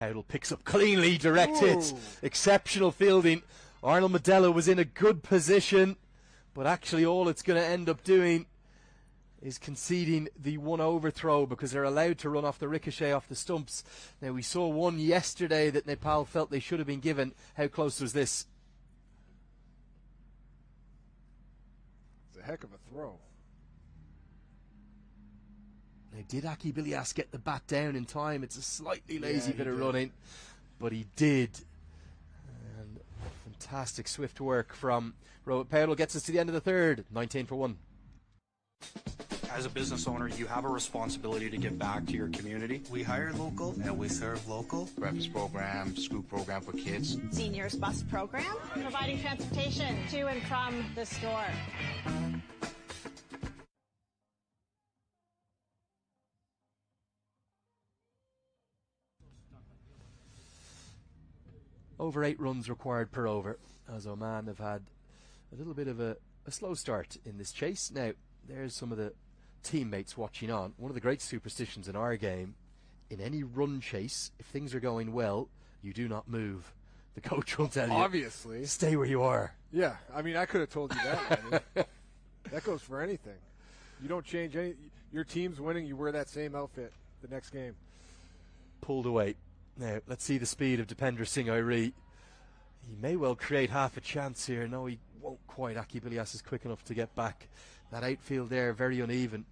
Powell picks up cleanly, direct hit, exceptional fielding. Arnold Medella was in a good position, but actually all it's going to end up doing is conceding the one overthrow because they're allowed to run off the ricochet off the stumps. Now we saw one yesterday that Nepal felt they should have been given. How close was this? It's a heck of a throw. Now, did Aki Bilias get the bat down in time? It's a slightly lazy bit of did. running, but he did. And fantastic swift work from Robert Powell. Gets us to the end of the third. 19 for 1. As a business owner, you have a responsibility to give back to your community. We hire local and we serve local. Breakfast program, school program for kids. Seniors bus program, providing transportation to and from the store. Over 8 runs required per over, as Oman have had a little bit of a slow start in this chase. Now, there's some of the teammates watching on. One of the great superstitions in our game, in any run chase, if things are going well, you do not move. The coach will tell you. Obviously. Stay where you are. Yeah, I mean, I could have told you that. Manny. That goes for anything. You don't change any. Your team's winning, you wear that same outfit the next game. Pulled away. Now, let's see the speed of Dipender Singh Airi. He may well create half a chance here. No, he won't quite. Aki Bilias is quick enough to get back. That outfield there, very uneven.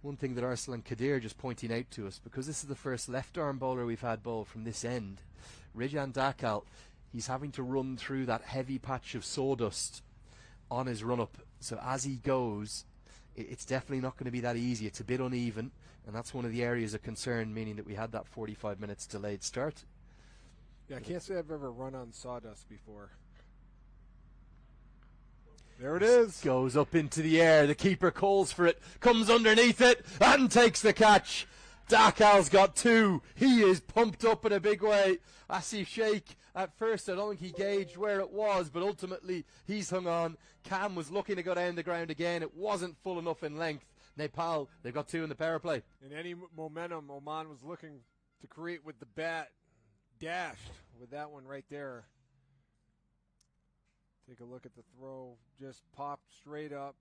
One thing that Arslan Kadir just pointing out to us, because this is the first left-arm bowler we've had bowl from this end, Rijan Dakal, he's having to run through that heavy patch of sawdust on his run-up. So as he goes, it's definitely not going to be that easy. It's a bit uneven, and that's one of the areas of concern, meaning that we had that 45 minutes delayed start. Yeah, I can't say I've ever run on sawdust before. There it is. Goes up into the air. The keeper calls for it, comes underneath it, and takes the catch. Dakal's got 2. He is pumped up in a big way. Asif Sheikh, at first, I don't think he gauged where it was, but ultimately he's hung on. Cam was looking to go down the ground again. It wasn't full enough in length. Nepal, they've got 2 in the power play. In any momentum Oman was looking to create with the bat, dashed with that one right there. Take a look at the throw. Just popped straight up.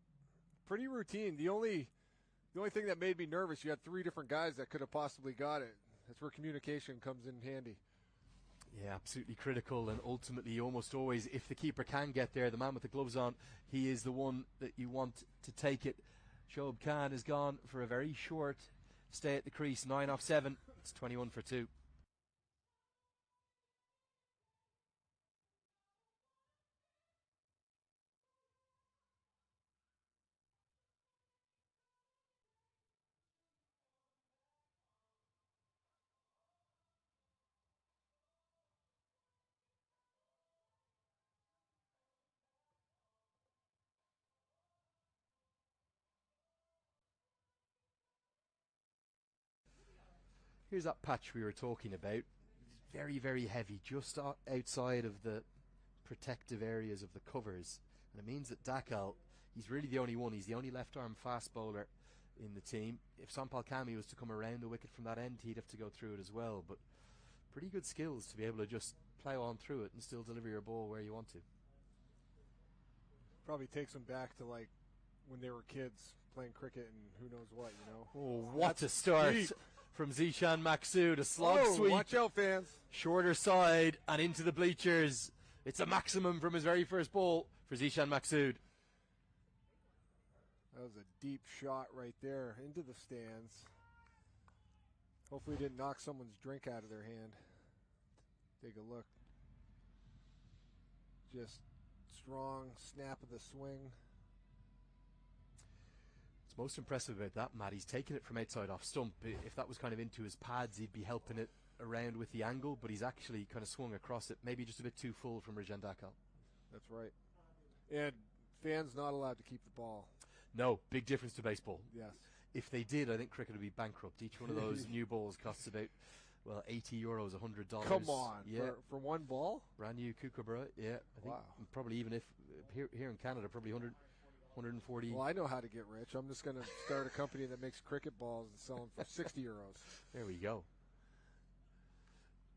Pretty routine. The only thing that made me nervous, you had 3 different guys that could have possibly got it. That's where communication comes in handy. Yeah, absolutely critical, and ultimately almost always, if the keeper can get there, the man with the gloves on, he is the one that you want to take it. Shoaib Khan has gone for a very short stay at the crease, 9 off 7. It's 21 for 2. Here's that patch we were talking about. Very, very heavy, just outside of the protective areas of the covers. And it means that Dakal, he's really the only one. He's the only left-arm fast bowler in the team. If Sampal Kami was to come around the wicket from that end, he'd have to go through it as well. But pretty good skills to be able to just plough on through it and still deliver your ball where you want to. Probably takes them back to like when they were kids playing cricket and who knows what, you know. Oh, what a start deep from Zishan Maksud. A slog sweep. Watch out, fans. Shorter side and into the bleachers. It's a maximum from his very first ball for Zishan Maksud. That was a deep shot right there into the stands. Hopefully it didn't knock someone's drink out of their hand. Take a look. Just strong snap of the swing. Most impressive about that, Matt, he's taken it from outside off stump. If that was kind of into his pads, he'd be helping it around with the angle, but he's actually kind of swung across it, maybe just a bit too full from Rijan Dakal. That's right. And fans not allowed to keep the ball. No, big difference to baseball. Yes. If they did, I think cricket would be bankrupt. Each one of those new balls costs about, well, €80, $100. Come on, yeah. for one ball? Brand new Kookaburra, yeah. I think probably even if, here in Canada, probably 140. Well, I know how to get rich. I'm just going to start a company that makes cricket balls and sell them for €60. There we go.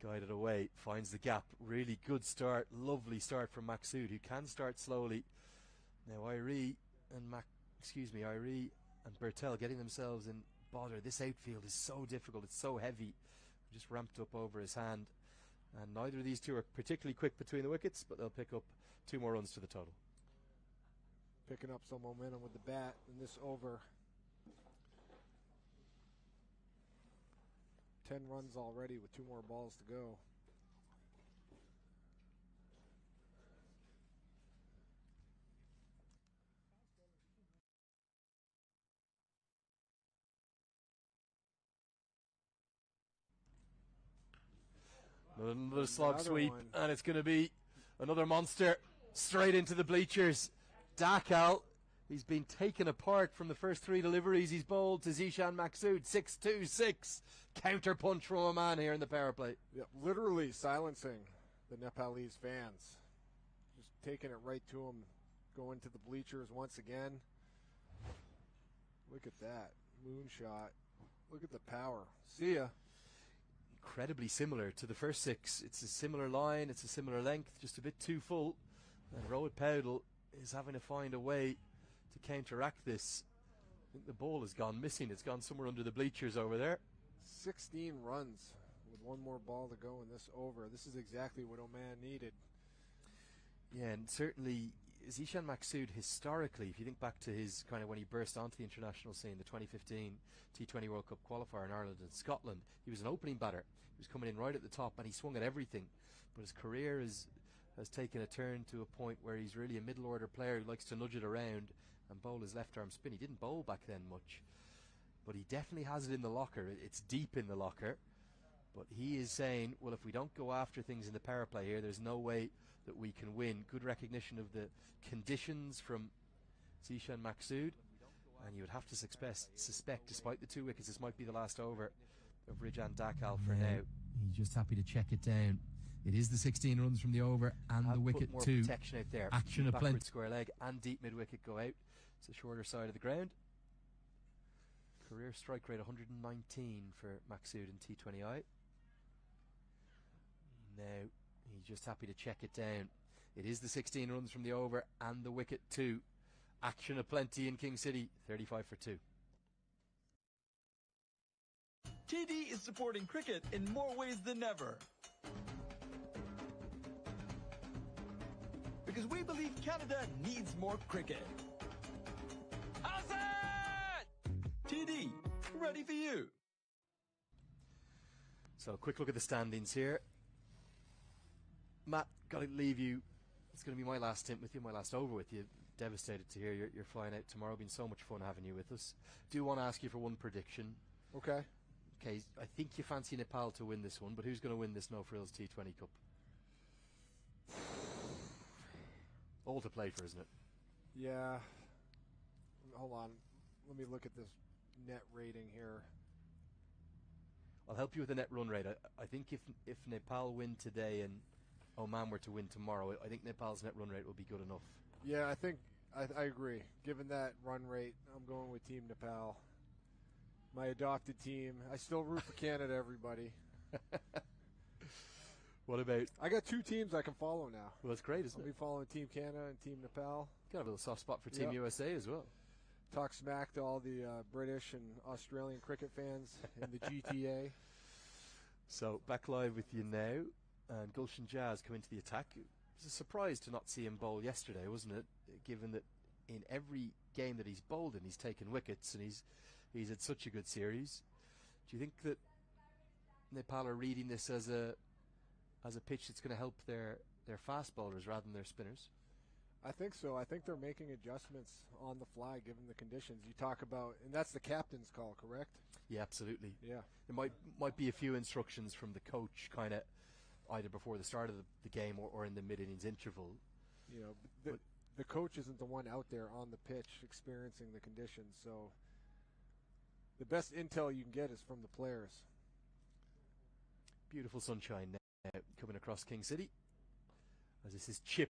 Guided away, finds the gap. Really good start, lovely start from Maksud, who can start slowly. Now Irie and Bertel getting themselves in bother. This outfield is so difficult, it's so heavy. Just ramped up over his hand. And neither of these two are particularly quick between the wickets, but they'll pick up 2 more runs to the total. Picking up some momentum with the bat in this over. 10 runs already with 2 more balls to go. Another slog sweep, one. and it's going to be another monster straight into the bleachers. Dakal, he's been taken apart from the first 3 deliveries he's bowled to Zishan Maksud. 6-2-6. Counter punch from Oman here in the power play. Yeah, literally silencing the Nepalese fans. Just taking it right to them. Going to the bleachers once again. Look at that. Moonshot. Look at the power. See ya. Incredibly similar to the first 6. It's a similar line, it's a similar length, just a bit too full. And Rohit Powdell is having to find a way to counteract this. I think the ball has gone missing. It's gone somewhere under the bleachers over there. 16 runs with 1 more ball to go in this over. This is exactly what Oman needed. Yeah, and certainly Zishan Maksud historically, if you think back to his kind of when he burst onto the international scene, the 2015 T20 World Cup qualifier in Ireland and Scotland, he was an opening batter. He was coming in right at the top and he swung at everything. But his career has taken a turn to a point where he's really a middle order player who likes to nudge it around and bowl his left arm spin. He didn't bowl back then much, but he definitely has it in the locker. It's deep in the locker. But he is saying, well, if we don't go after things in the power play here, there's no way that we can win. Good recognition of the conditions from Zishan Maksud. And you would have to suspect, despite the 2 wickets, this might be the last over of Rijan Dakal for now. He's just happy to check it down. It is the 16 runs from the over and the wicket more too. protection out there. Action of plenty. Square leg and deep mid wicket go out. It's the shorter side of the ground. Career strike rate 119 for Maksud in T20I. Now he's just happy to check it down. It is the 16 runs from the over and the wicket too. Action aplenty in King City. 35 for 2. TD is supporting cricket in more ways than ever. Because we believe Canada needs more cricket. How's that? TD, ready for you. So, quick look at the standings here. Matt, got to leave you. It's going to be my last stint with you, my last over with you. Devastated to hear you're flying out tomorrow. Been so much fun having you with us. Do want to ask you for one prediction. Okay. Okay, I think you fancy Nepal to win this one, but who's going to win this No Frills T20 Cup? All to play for, isn't it? Yeah. Hold on. Let me look at this net rating here. I'll help you with the net run rate. I think if Nepal win today and Oman were to win tomorrow, I think Nepal's net run rate will be good enough. Yeah, I think I agree. Given that run rate, I'm going with Team Nepal. My adopted team. I still root for Canada, everybody. What about? I got 2 teams I can follow now. Well, that's great, isn't I'll it? be following Team Canada and Team Nepal. Got a little soft spot for Team USA as well. Talk smack to all the British and Australian cricket fans in the GTA. So, back live with you now. And Gulshan Jazz come into the attack. It was a surprise to not see him bowl yesterday, wasn't it? Given that in every game that he's bowled in, he's taken wickets and he's had such a good series. Do you think that Nepal are reading this as a pitch that's going to help their fast bowlers rather than their spinners? I think so. I think they're making adjustments on the fly given the conditions. You talk about, and that's the captain's call, correct? Yeah, absolutely. Yeah. There might be a few instructions from the coach kind of either before the start of the game or in the mid-innings interval. You know, the coach isn't the one out there on the pitch experiencing the conditions, so the best intel you can get is from the players. Beautiful sunshine now coming across King City as this is chipped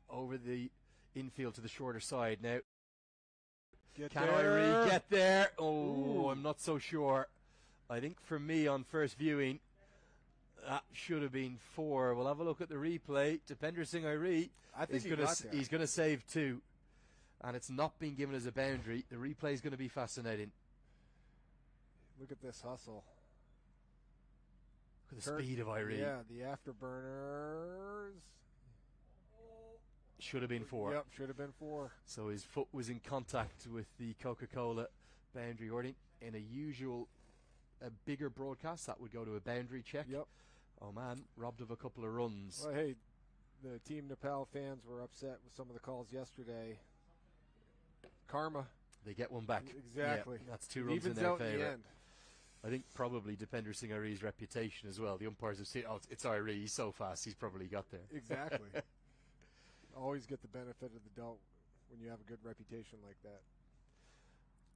over the infield to the shorter side. Now, can Irie get there? Oh, I'm not so sure. I think for me on first viewing, That should have been 4. We'll have a look at the replay. Dipender Singh Airi I think he's going to save 2. And it's not been given as a boundary. The replay is going to be fascinating. Look at this hustle. Look at the speed of Airi. Yeah, the afterburners. Should have been 4. Yep, should have been 4. So his foot was in contact with the Coca-Cola boundary hoarding. In a bigger broadcast, that would go to a boundary check. Yep. Oman robbed of a couple of runs. Well, hey, the Team Nepal fans were upset with some of the calls yesterday. Karma. They get one back. Exactly. Yeah, that's 2 runs in their out in the favour. end. I think probably Dipender Singh Airi's reputation as well. The umpires have seen, it's Airi, he's so fast, he's probably got there. Exactly. Always get the benefit of the doubt when you have a good reputation like that.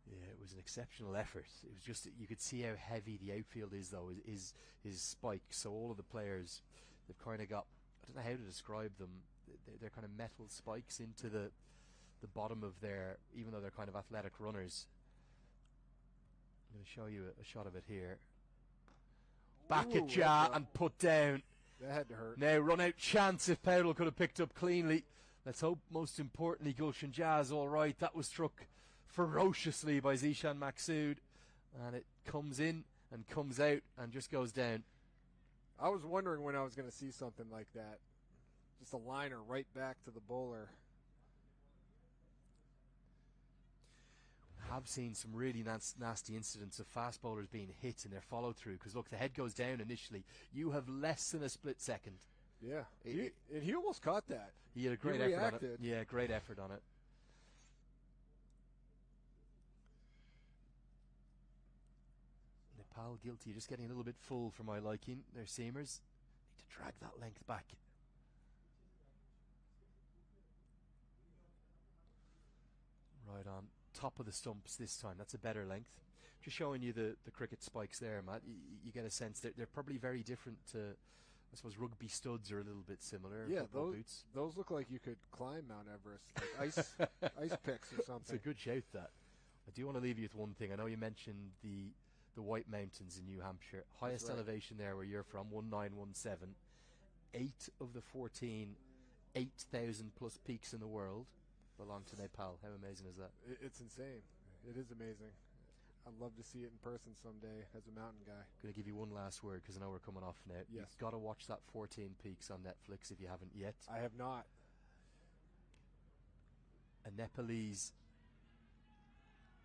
Yeah, it was an exceptional effort. It was just, you could see how heavy the outfield is, though, his spikes. So all of the players, they've kind of got, I don't know how to describe them, they're kind of metal spikes into the bottom of their, even though they're kind of athletic runners. I'm going to show you a shot of it here. Back at Ja and put down. That had to hurt. Now run out chance if Powell could have picked up cleanly. Let's hope, most importantly, Gulshan Ja's all right. That was struck ferociously by Zishan Maksud. And it comes in and comes out and just goes down. I was wondering when I was going to see something like that. Just a liner right back to the bowler. Have seen some really nasty incidents of fast bowlers being hit in their follow through, because look, the head goes down initially. You have less than a split second. Yeah, and he almost caught that. He had a great effort on it. Yeah, great effort on it. Nepal guilty, just getting a little bit full for my liking. They're seamers. Need to drag that length back. Right on. Top of the stumps this time. That's a better length. Just showing you the cricket spikes there, Matt. You get a sense that they're probably very different to, I suppose, rugby studs are a little bit similar. Yeah, boots. those look like you could climb Mount Everest, like ice picks or something. It's a good shout, that. I do want to leave you with one thing. I know you mentioned the White Mountains in New Hampshire. Highest elevation there where you're from, 1917. 8 of the 14 8,000 plus peaks in the world belong to Nepal. How amazing is that? It's insane. It is amazing. I'd love to see it in person someday as a mountain guy. Going to give you one last word because I know we're coming off now. Yes. You've got to watch that 14 Peaks on Netflix if you haven't yet. I have not. A Nepalese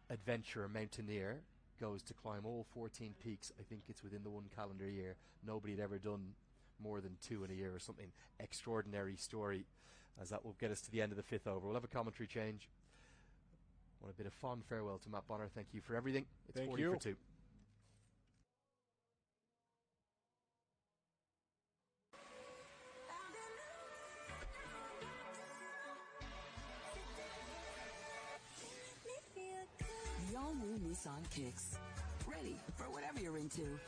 adventurer, mountaineer, goes to climb all 14 peaks. I think it's within the one calendar year. Nobody had ever done more than 2 in a year or something. Extraordinary story, as that will get us to the end of the 5th over. We'll have a commentary change. Want a bit of fond farewell to Matt Bonner. Thank you for everything. It's Thank 40 you. for 2. The all-new Nissan Kicks. Ready for whatever you're into.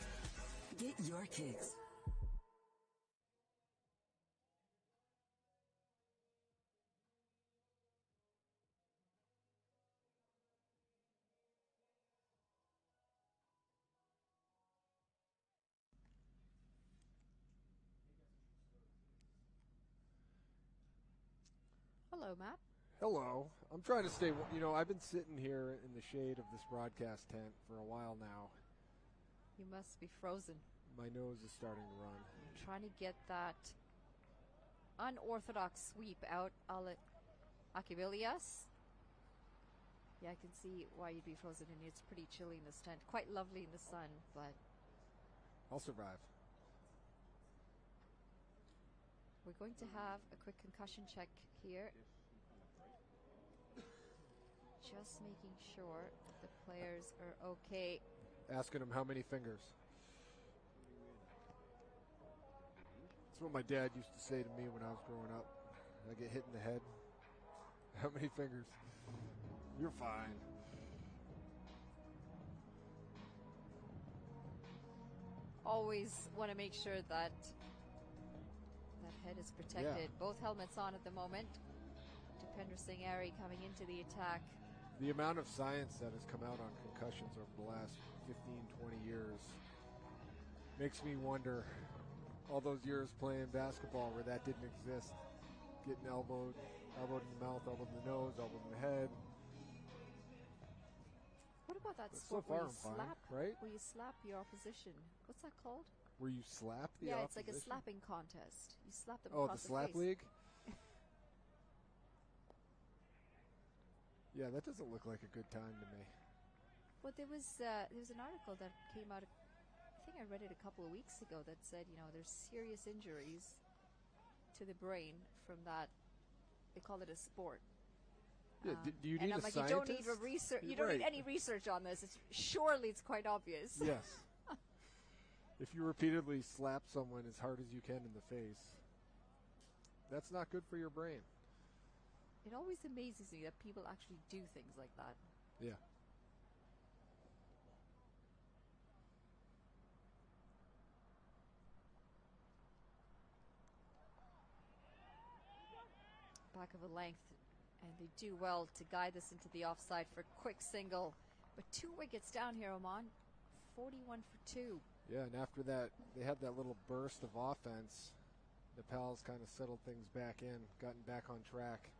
Get your kicks. Hello, Matt. Hello. I'm trying to stay, I've been sitting here in the shade of this broadcast tent for a while now. You must be frozen. My nose is starting to run. I'm trying to get that unorthodox sweep out Akibilias. Yeah, I can see why you'd be frozen, and it's pretty chilly in this tent. Quite lovely in the sun, but I'll survive. we're going to have a quick concussion check here. Just making sure that the players are okay. Asking him how many fingers. That's what my dad used to say to me when I was growing up. I get hit in the head. How many fingers? You're fine. Always want to make sure that that head is protected. Yeah. Both helmets on at the moment. Dipender Singh Airi coming into the attack. The amount of science that has come out on concussions over the last 15, 20 years makes me wonder all those years playing basketball where that didn't exist. Getting elbowed in the mouth, elbowed in the nose, elbowed in the head. What about that But sport so far where you I'm fine, slap, right? where you slap your opposition? What's that called? Where you slap the Yeah, opposition? it's like a slapping contest. You slap them Oh, across the slap face. league? Yeah, that doesn't look like a good time to me. Well, there was an article that came out, I think I read it a couple of weeks ago, that said, there's serious injuries to the brain from that. They call it a sport. Yeah, do you need and I'm a like, scientist? you don't need research. You don't need any research on this. Surely it's quite obvious. Yes. If you repeatedly slap someone as hard as you can in the face, that's not good for your brain. It always amazes me that people actually do things like that. Yeah. Back of a length, and they do well to guide this into the offside for a quick single. But 2 wickets down here, Oman. 41 for 2. Yeah, and after that, they had that little burst of offense. Nepal's kind of settled things back in, gotten back on track.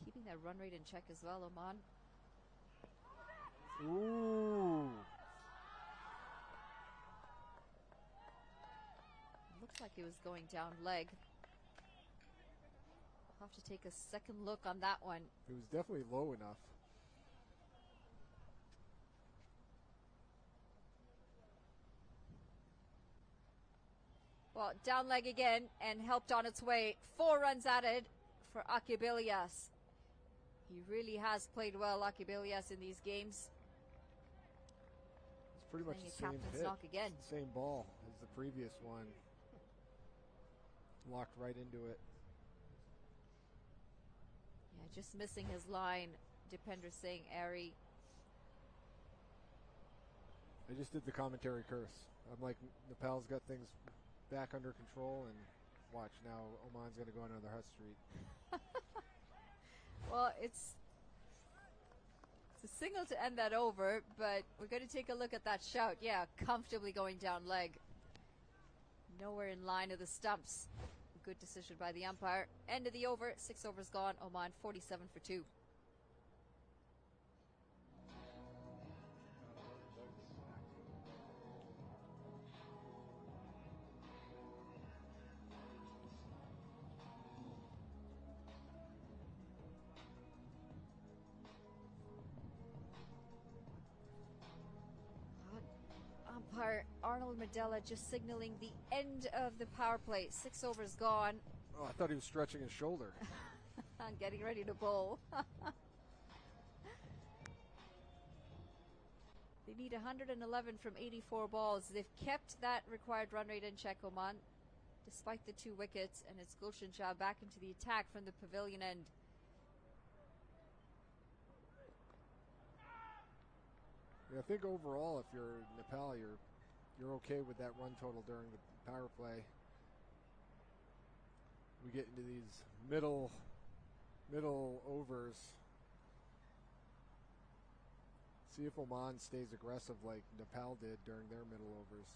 Keeping that run rate in check as well, Oman. Ooh. Looks like it was going down leg. I'll have to take a second look on that one. It was definitely low enough. Well, down leg again and helped on its way. 4 runs added for Akib Ilyas. He really has played well, Akib Ilyas, in these games. It's pretty much Playing the a same captain's hit. knock again. It's the same ball as the previous one. Locked right into it. Yeah, just missing his line. Dipender Singh, Airy. I just did the commentary curse. I'm like, Nepal's got things back under control, and watch now, Oman's going to go on another hut streak. Well, it's a single to end that over, but we're going to take a look at that shout. Yeah, comfortably going down leg. Nowhere in line of the stumps. Good decision by the umpire. End of the over. 6 overs gone. Oman 47 for 2. Umpire Arnold Medella just signaling the end of the power play. 6 overs gone. Oh, I thought he was stretching his shoulder. Getting ready to bowl. They need 111 from 84 balls. They've kept that required run rate in check, Oman, despite the 2 wickets, and it's Gulshan Shah back into the attack from the pavilion end. Yeah, I think overall, if you're Nepal, you're okay with that run total during the power play. We get into these middle overs. See if Oman stays aggressive like Nepal did during their middle overs.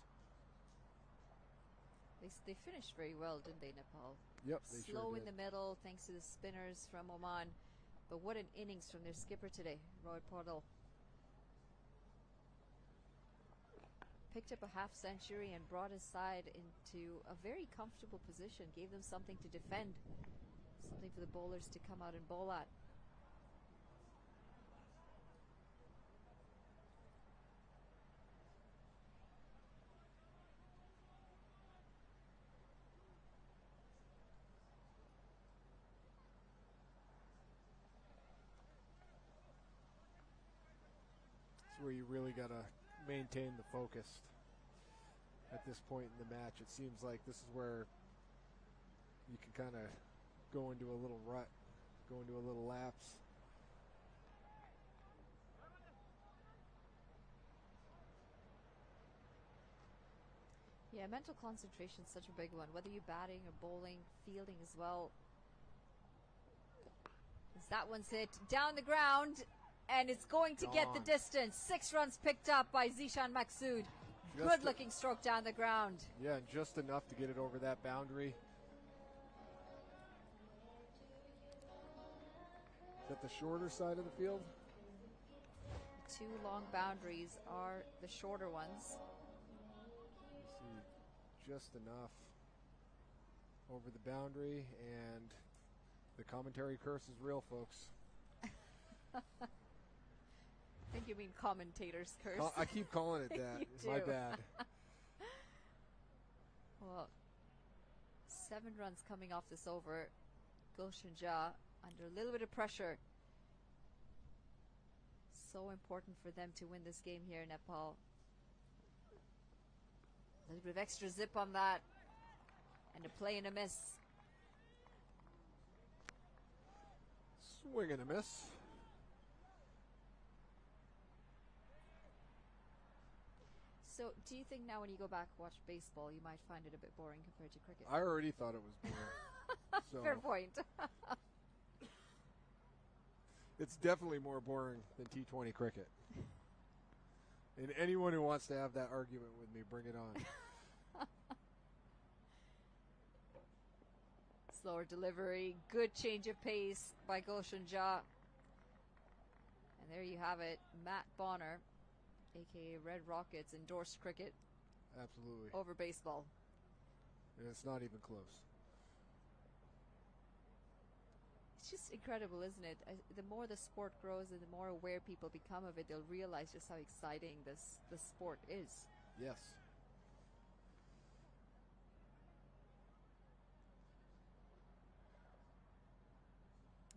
They finished very well, didn't they, Nepal? Yep, they Slow sure in did. the middle, thanks to the spinners from Oman. But what an innings from their skipper today, Roy Portal. Picked up a half century and brought his side into a very comfortable position. Gave them something to defend. Something for the bowlers to come out and bowl at. It's where you really got to maintain the focus at this point in the match. It seems like this is where you can kind of go into a little rut, go into a little lapse. Yeah, mental concentration is such a big one. Whether you're batting or bowling, fielding as well. As that one's hit down the ground, and it's going to get the distance. 6 runs picked up by Zishan Maksud. Good looking stroke down the ground. Yeah, and just enough to get it over that boundary. Is that the shorter side of the field? The two long boundaries are the shorter ones. You see just enough over the boundary, and the commentary curse is real, folks. I think you mean commentator's curse. I keep calling it that. It's my bad. Well, 7 runs coming off this over. Goshen Jha under a little bit of pressure. So important for them to win this game here in Nepal. A little bit of extra zip on that. And a play and a miss. Swing and a miss. So, do you think now when you go back and watch baseball, you might find it a bit boring compared to cricket? I already thought it was boring. So Fair point. it's definitely more boring than T20 cricket. And anyone who wants to have that argument with me, bring it on. Slower delivery, good change of pace by Goshen Jha. And there you have it, Matt Bonner, aka Red Rockets, endorsed cricket. Absolutely. Over baseball. And it's not even close. It's just incredible, isn't it? The more the sport grows and the more aware people become of it, they'll realize just how exciting this sport is. Yes.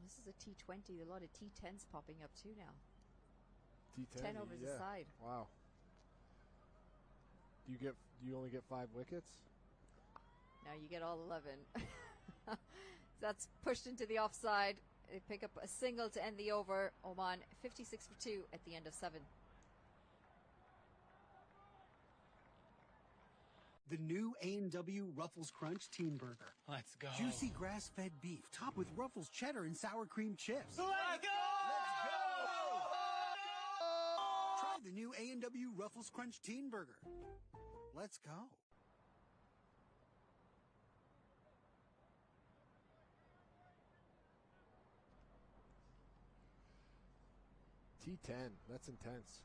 This is a T20. A lot of T10s popping up too now. T10. 10 overs yeah. aside. Wow. Do you only get 5 wickets? Now you get all 11. That's pushed into the offside. They pick up a single to end the over. Oman 56 for 2 at the end of 7. The new A&W Ruffles Crunch Teen Burger. Let's go. Juicy grass-fed beef topped with Ruffles cheddar and sour cream chips. Let's go! Try the new A&W Ruffles Crunch Teen Burger. Let's go. T10. That's intense.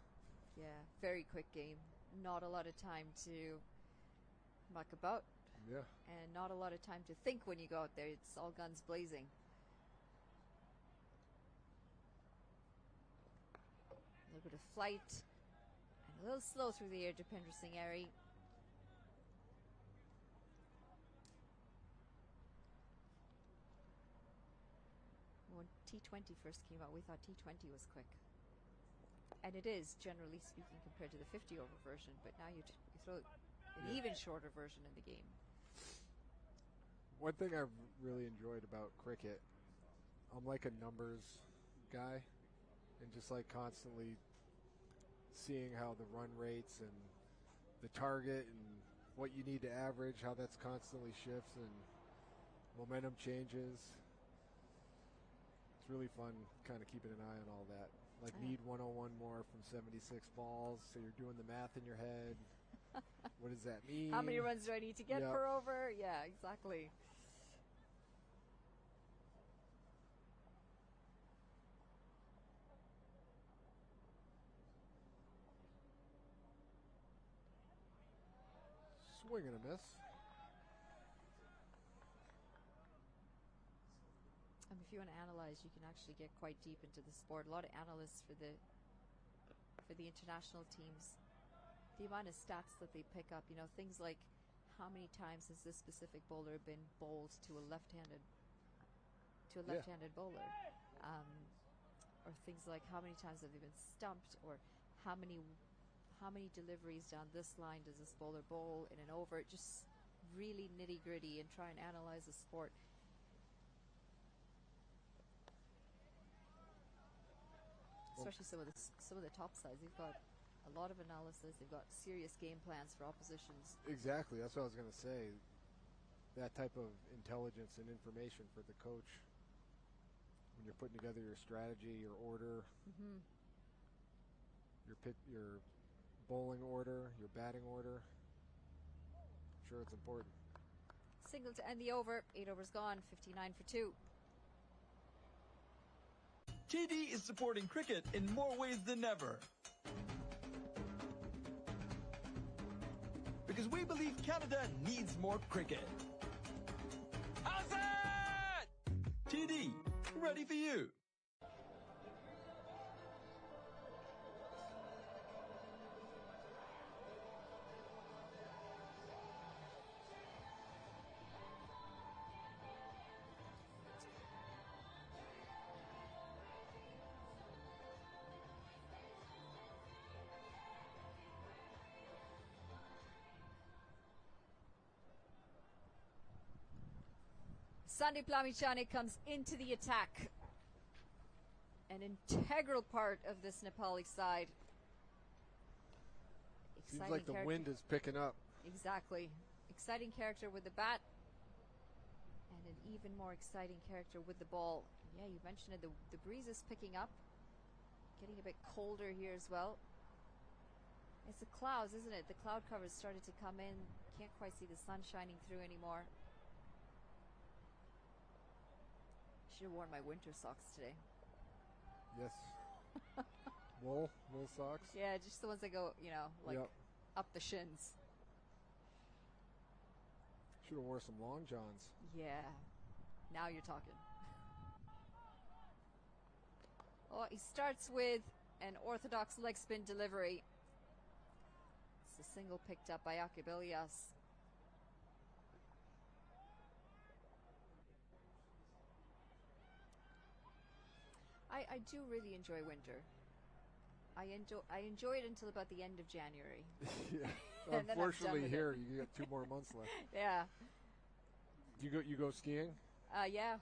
Yeah, very quick game. Not a lot of time to muck about. Yeah. And not a lot of time to think when you go out there. It's all guns blazing. A little bit of flight. And a little slow through the air, Dipender Singh Airy. When T20 first came out, we thought T20 was quick. And it is, generally speaking, compared to the 50-over version. But now you throw an even shorter version in the game. One thing I've really enjoyed about cricket, I'm like a numbers guy, and just like constantly seeing how the run rates and the target and what you need to average, how that's constantly shifts and momentum changes. It's really fun kind of keeping an eye on all that. Like need 101 more from 76 balls, so you're doing the math in your head. What does that mean? How many runs do I need to get per over? Yeah, exactly. Swing and a miss. If you want to analyze, you can actually get quite deep into the sport. A lot of analysts for the international teams, the amount of stats that they pick up, things like how many times has this specific bowler been bowled to a left-handed bowler, or things like how many times have they been stumped, or how many deliveries down this line does this bowler bowl in an over. Just really nitty-gritty and try and analyze the sport. Especially some of the top sides, they've got a lot of analysis. They've got serious game plans for oppositions. Exactly, that's what I was going to say. That type of intelligence and information for the coach when you're putting together your strategy, your order, your bowling order, your batting order. I'm sure it's important. Single to end the over. 8 overs gone. 59 for 2. TD is supporting cricket in more ways than ever. Because we believe Canada needs more cricket. How's that? TD, ready for you. Sandeep Lamichhane comes into the attack. An integral part of this Nepali side. Seems like the wind is picking up. Exactly. Exciting character with the bat. And an even more exciting character with the ball. Yeah, you mentioned it. The breeze is picking up. Getting a bit colder here as well. It's the clouds, isn't it? The cloud cover's started to come in. Can't quite see the sun shining through anymore. Should have worn my winter socks today. Yes. wool socks? Yeah, just the ones that go, like Yep. up the shins. Should have wore some long johns. Yeah. Now you're talking. Oh, he starts with an orthodox leg spin delivery. It's a single picked up by Akabilias. I do really enjoy winter. I enjoy it until about the end of January. Yeah. And then I'm Unfortunately, done with here it. you got 2 more months left. Yeah. You go skiing? Yeah.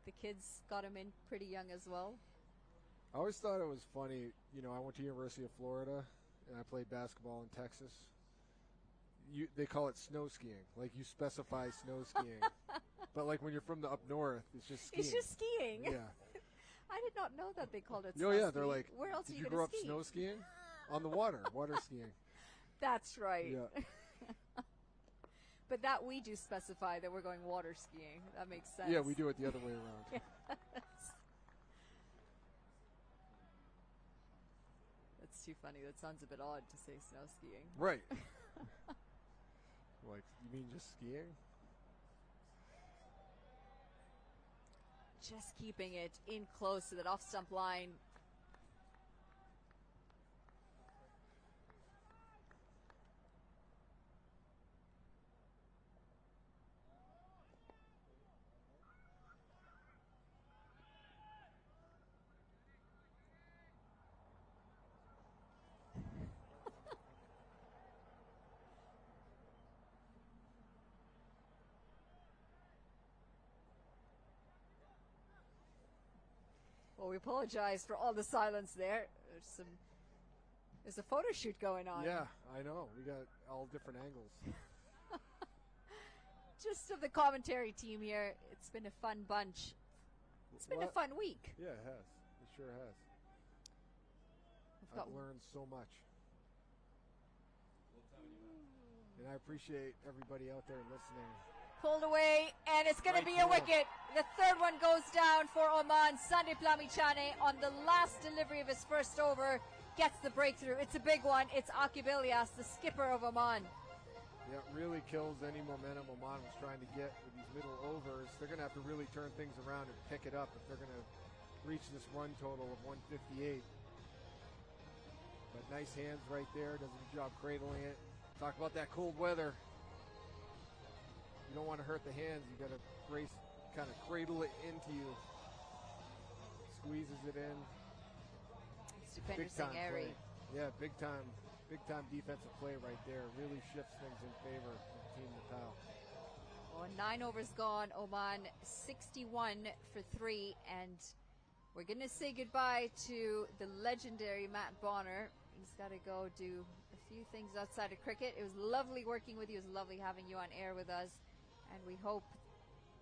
The kids got him in pretty young as well. I always thought it was funny. I went to University of Florida, and I played basketball in Texas. They call it snow skiing. Like, you specify snow skiing. But, like, when you're from the up north, it's just skiing. It's just skiing. Yeah. I did not know that they called it Oh, snow yeah, skiing. they're like, where else did are you you grow going up to ski? snow skiing? On the water skiing. That's right. Yeah. But that we do specify that we're going water skiing. That makes sense. Yeah, we do it the other way around. Yes. That's too funny. That sounds a bit odd to say snow skiing. Right. Like, you mean just skiing? Just keeping it in close to that off stump line. Well, we apologize for all the silence there. There's a photo shoot going on. Yeah, I know. We got all different angles. Just of the commentary team here. It's been a fun bunch. It's been a fun week. Yeah, it has. It sure has. I've learned so much. And I appreciate everybody out there listening. Pulled away, and it's going to be a cool. wicket. The third one goes down for Oman. Sandeep Lamichhane on the last delivery of his first over gets the breakthrough. It's a big one. It's Akabilias, the skipper of Oman. Yeah, it really kills any momentum Oman was trying to get with these middle overs. They're going to have to really turn things around and pick it up if they're going to reach this run total of 158. But nice hands right there. Does a good job cradling it. Talk about that cold weather. You don't want to hurt the hands. You got to kind of cradle it into you. Squeezes it in. It's defender Big time Singh-Airy. play. Yeah, big time defensive play right there. Really shifts things in favor of Team Nepal. Well, 9 overs gone. Oman 61 for 3, and we're going to say goodbye to the legendary Matt Bonner. He's got to go do a few things outside of cricket. It was lovely working with you. It was lovely having you on air with us, and we hope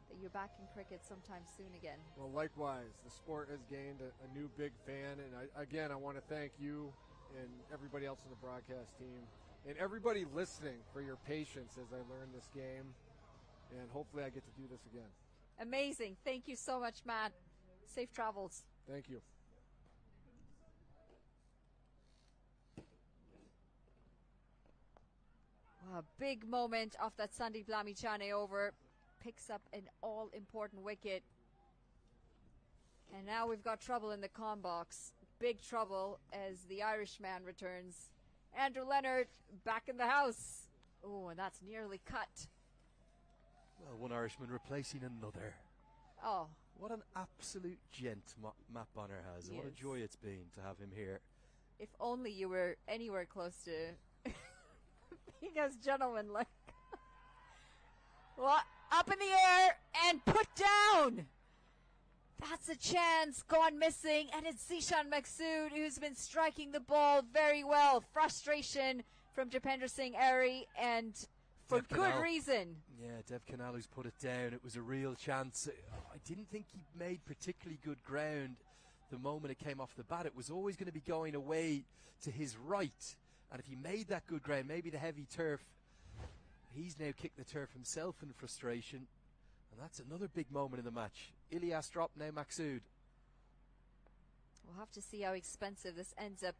that you're back in cricket sometime soon again. Well, likewise, the sport has gained a new big fan, and I want to thank you and everybody else on the broadcast team, and everybody listening for your patience as I learn this game, and hopefully I get to do this again. Amazing. Thank you so much, Matt. Safe travels. Thank you. A big moment off that Sandeep Lamichhane over. Picks up an all-important wicket. And now we've got trouble in the comm box. Big trouble as the Irishman returns. Andrew Leonard back in the house. Oh, and that's nearly cut. Well, one Irishman replacing another. Oh. What an absolute gent Matt Bonner has. And what a joy it's been to have him here. If only you were anywhere close to being as gentlemanlike. Well, up in the air and put down. That's a chance gone missing, and it's Zishan Maqsood who's been striking the ball very well. Frustration from Dipender Singh Airy, and for good reason. Yeah, Dev Canal who's put it down. It was a real chance. I didn't think he made particularly good ground the moment it came off the bat. It was always going to be going away to his right, and if he made that good ground, maybe the heavy turf, he's now kicked the turf himself in frustration. And that's another big moment in the match. Ilyas dropped, now Maqsood. We'll have to see how expensive this ends up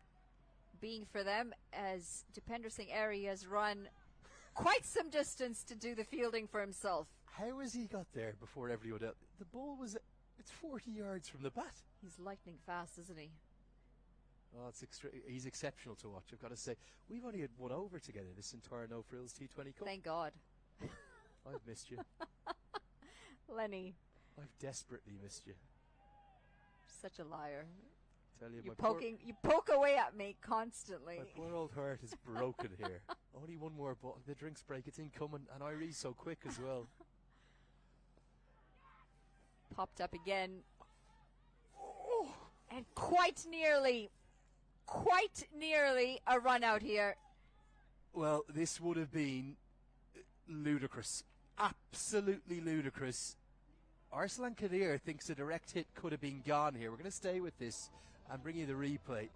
being for them, as Dipender Singh Airy has run quite some distance to do the fielding for himself. How has he got there before everyone else? The ball was, it's 40 yards from the bat. He's lightning fast, isn't he? Oh, he's exceptional to watch, I've got to say. We've only had one over together this entire No Frills T20 Cup. Thank God. I've missed you. Lenny. I've desperately missed you. Such a liar. Tell you, you poke away at me constantly. My poor old heart is broken here. Only one more bottle. The drinks break, it's incoming, and Irie's so quick as well. Popped up again. Oh. And quite nearly a run out here. Well, this would have been ludicrous. Absolutely ludicrous. Arslan Kadir thinks a direct hit could have been gone here. We're going to stay with this and bring you the replay.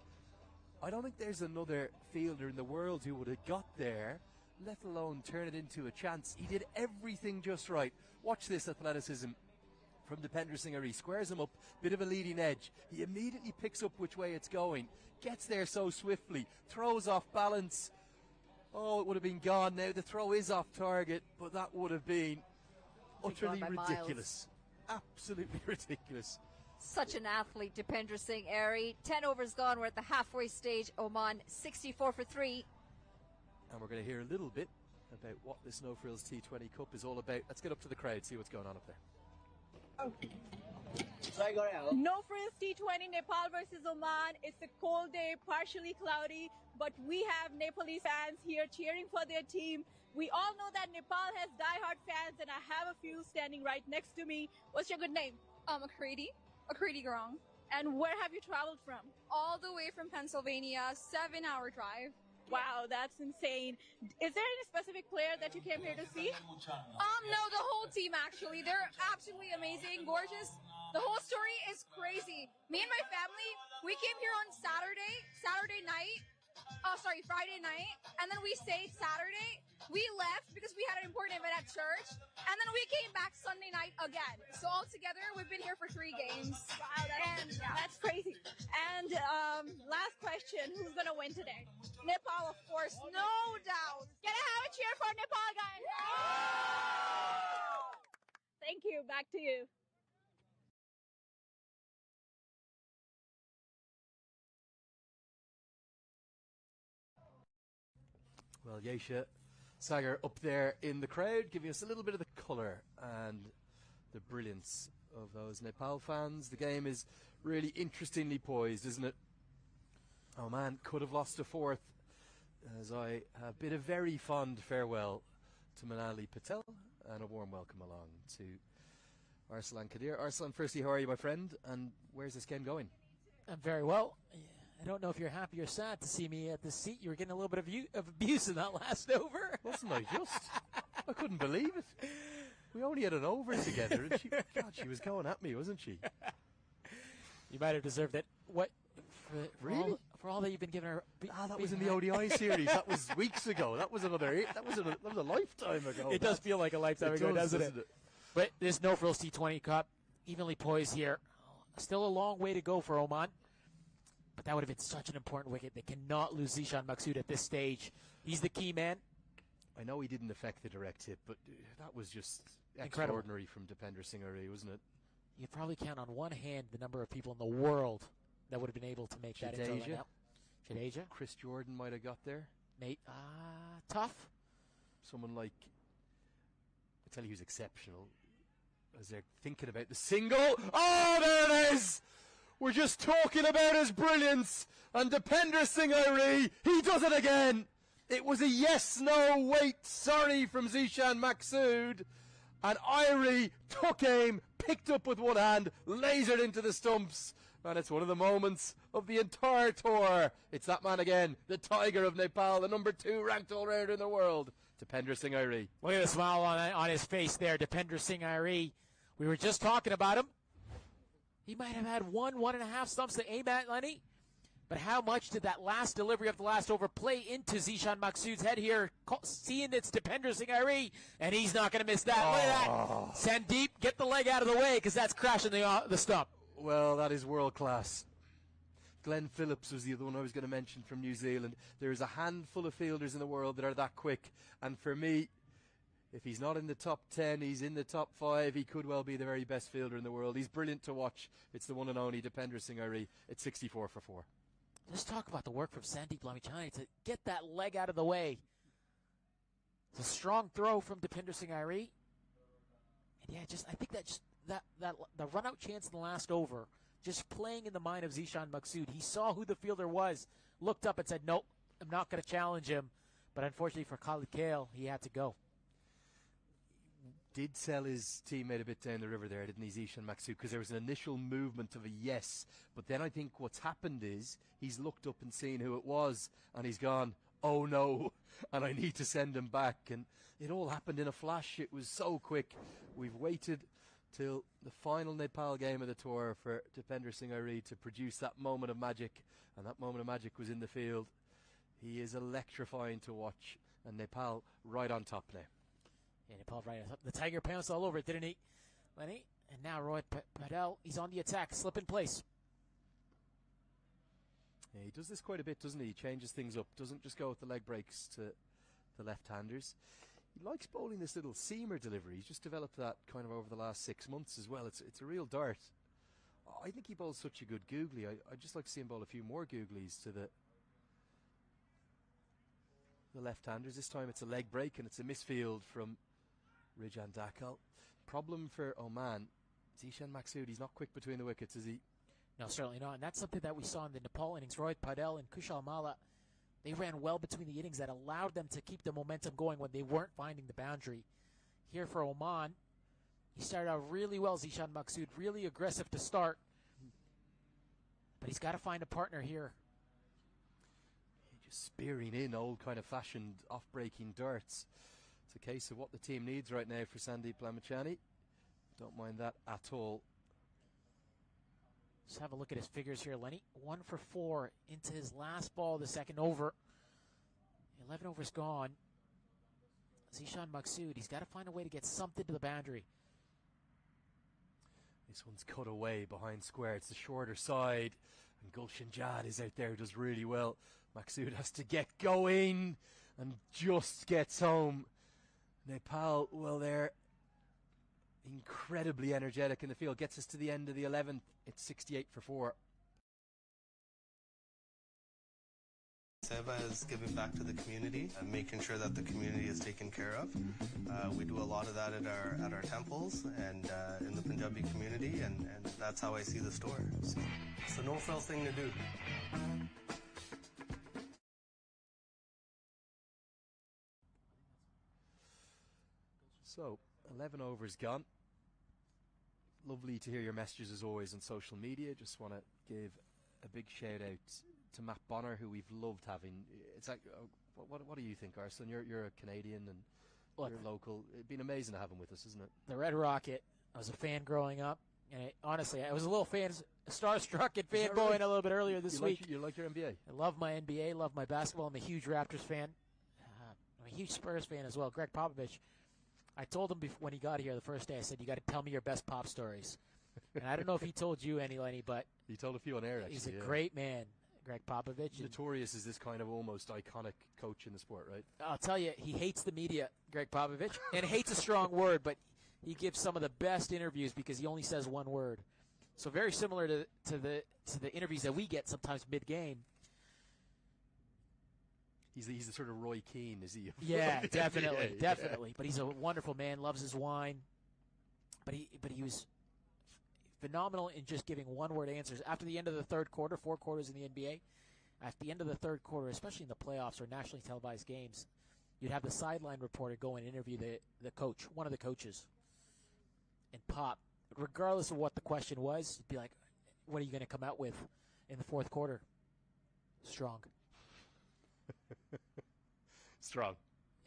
I don't think there's another fielder in the world who would have got there, let alone turn it into a chance. He did everything just right. Watch this athleticism from Dipender Singh Airy. Squares him up, bit of a leading edge. He immediately picks up which way it's going, gets there so swiftly, throws off balance. Oh, it would have been gone now. The throw is off target, but that would have been utterly ridiculous. Absolutely ridiculous. Such an athlete, Dipender Singh Airy. 10 overs gone. We're at the halfway stage. Oman 64 for 3. And we're going to hear a little bit about what this No Frills T20 Cup is all about. Let's get up to the crowd, see what's going on up there. No Frills T20 Nepal versus Oman. It's a cold day, partially cloudy, but we have Nepalese fans here cheering for their team. We all know that Nepal has diehard fans, and I have a few standing right next to me. What's your good name? Akriti Garong. And where have you traveled from? All the way from Pennsylvania, 7-hour drive. Wow, that's insane. Is there any specific player that you came here to see? No, the whole team actually. They're absolutely amazing, gorgeous. The whole story is crazy. Me and my family, we came here on Friday night, and then we stayed Saturday. We left because we had an important event at church, and then we came back Sunday night again. So altogether, we've been here for 3 games. Wow, that's crazy. And last question, who's going to win today? Nepal, of course, no doubt. Can I have a cheer for Nepal, guys? Thank you. Back to you. Well, Yesha Sagar up there in the crowd, giving us a little bit of the colour and the brilliance of those Nepal fans. The game is really interestingly poised, isn't it? Oh man, could have lost a 4th, as I have bid a very fond farewell to Manali Patel and a warm welcome along to Arslan Kadir. Arslan, firstly, how are you, my friend, and where's this game going? I'm very well. I don't know if you're happy or sad to see me at this seat. You were getting a little bit of abuse in that last over. Wasn't I just? I couldn't believe it. We only had an over together, and she was going at me, wasn't she? You might have deserved it. What? Really? For all that you've been giving her. That was in the ODI series. That was weeks ago. That was a lifetime ago. It does feel like a lifetime ago, doesn't it? But this no frills T20 Cup, evenly poised here. Still a long way to go for Oman. But that would have been such an important wicket. They cannot lose Zishan Maksud at this stage. He's the key man. I know he didn't affect the direct hit, but that was just Incredible. Extraordinary from Dipender Singh Ari, wasn't it? You'd probably count on one hand the number of people in the world that would have been able to make that intro lineup. Jadeja. Chris Jordan might have got there. Mate, tough. Someone like, I tell you who's exceptional, as they're thinking about the single. Oh, there it is! We're just talking about his brilliance. And Dipender Singh Ari, he does it again. It was a yes, no, wait, sorry from Zishan Maksud. And Irie took aim, picked up with one hand, lasered into the stumps. And it's one of the moments of the entire tour. It's that man again, the Tiger of Nepal, the number 2 ranked all-rounder in the world, Dipender Singh Ari. Look at the smile on his face there, Dipender Singh Ari. We were just talking about him. He might have had 1.5 stumps to aim at, Lenny. But how much did that last delivery of the last over play into Zishan Maksud's head here? Seeing it's Dipender Singh Ari, and he's not going to miss that. Look at that. Sandeep, get the leg out of the way, because that's crashing the stump. Well, that is world class. Glenn Phillips was the other one I was going to mention from New Zealand. There is a handful of fielders in the world that are that quick. And for me, if he's not in the top 10, he's in the top 5. He could well be the very best fielder in the world. He's brilliant to watch. It's the one and only Dipender Singh Ari. It's 64 for 4. Let's talk about the work from Sandeep Lamichhane to get that leg out of the way. It's a strong throw from Dipender Singh Ari. And yeah, I think that the run-out chance in the last over, just playing in the mind of Zishan Maksud. He saw who the fielder was, looked up and said, nope, I'm not going to challenge him. But unfortunately for Khalid Kale, he had to go. Did sell his teammate a bit down the river there, didn't he, Zishan Maksud? Because there was an initial movement of a yes. But then I think what's happened is he's looked up and seen who it was, and he's gone, oh no, and I need to send him back. And it all happened in a flash. It was so quick. We've waited till the final Nepal game of the tour for Dipender Singh Ari to produce that moment of magic, and that moment of magic was in the field. He is electrifying to watch, and Nepal right on top now. Yeah, Nepal right on top. The Tiger pounced all over it, didn't he, Lenny? And now Rohit Patel, he's on the attack, slip in place. Yeah, he does this quite a bit, doesn't he? He changes things up, doesn't just go with the leg breaks to the left-handers. He likes bowling this little seamer delivery. He's just developed that kind of over the last 6 months as well. It's a real dart. I think he bowls such a good googly. I'd just like to see him bowl a few more googlies to the left-handers. This time it's a leg break and it's a misfield from Rijan Dakal. Problem for Oman, Zishan Maksud, he's not quick between the wickets, is he? No, certainly not. And that's something that we saw in the Nepal innings. Rohit Patel and Kushal Malla, they ran well between the innings that allowed them to keep the momentum going when they weren't finding the boundary. Here for Oman, he started out really well, Zishan Maksud, really aggressive to start. But he's got to find a partner here. Just spearing in old kind of fashioned off-breaking darts. It's a case of what the team needs right now for Sandeep Lamichhane. Don't mind that at all. Let's have a look at his figures here, Lenny. 1 for 4 into his last ball, the second over. 11 overs gone. Zishan Maksud, he's got to find a way to get something to the boundary. This one's cut away behind square. It's the shorter side. And Gulshan Jad is out there who does really well. Maksud has to get going and just gets home. Nepal, well, they're incredibly energetic in the field. Gets us to the end of the 11th. It's 68 for 4. Seva is giving back to the community and making sure that the community is taken care of. We do a lot of that at our temples and in the Punjabi community, and that's how I see the store. So it's the no-frills thing to do. So, 11 overs gone. Lovely to hear your messages as always on social media. Just want to give a big shout out to Matt Bonner, who we've loved having. It's like, what do you think, Arslan? You're a Canadian and you're local. It'd been amazing to have him with us, isn't it? The Red Rocket. I was a fan growing up. And honestly, I was a little starstruck and fanboying a little bit earlier this week. You like your NBA? I love my NBA, love my basketball. I'm a huge Raptors fan. I'm a huge Spurs fan as well. Greg Popovich, I told him when he got here the first day, I said, you got to tell me your best Pop stories. And I don't know if he told you any, Lenny, but he told a few on air, actually. He's a great man, Greg Popovich. Notorious as this kind of almost iconic coach in the sport, right? I'll tell you, he hates the media, Greg Popovich, and hates a strong word, but he gives some of the best interviews because he only says one word. So very similar to the interviews that we get sometimes mid-game. He's the sort of Roy Keane, is he? Yeah, definitely. But he's a wonderful man, loves his wine. But he was phenomenal in just giving one-word answers. After the end of the third quarter, 4 quarters in the NBA, at the end of the third quarter, especially in the playoffs or nationally televised games, you'd have the sideline reporter go and interview the coach, one of the coaches. And Pop, regardless of what the question was, he'd be like, what are you going to come out with in the fourth quarter? Strong. Strong.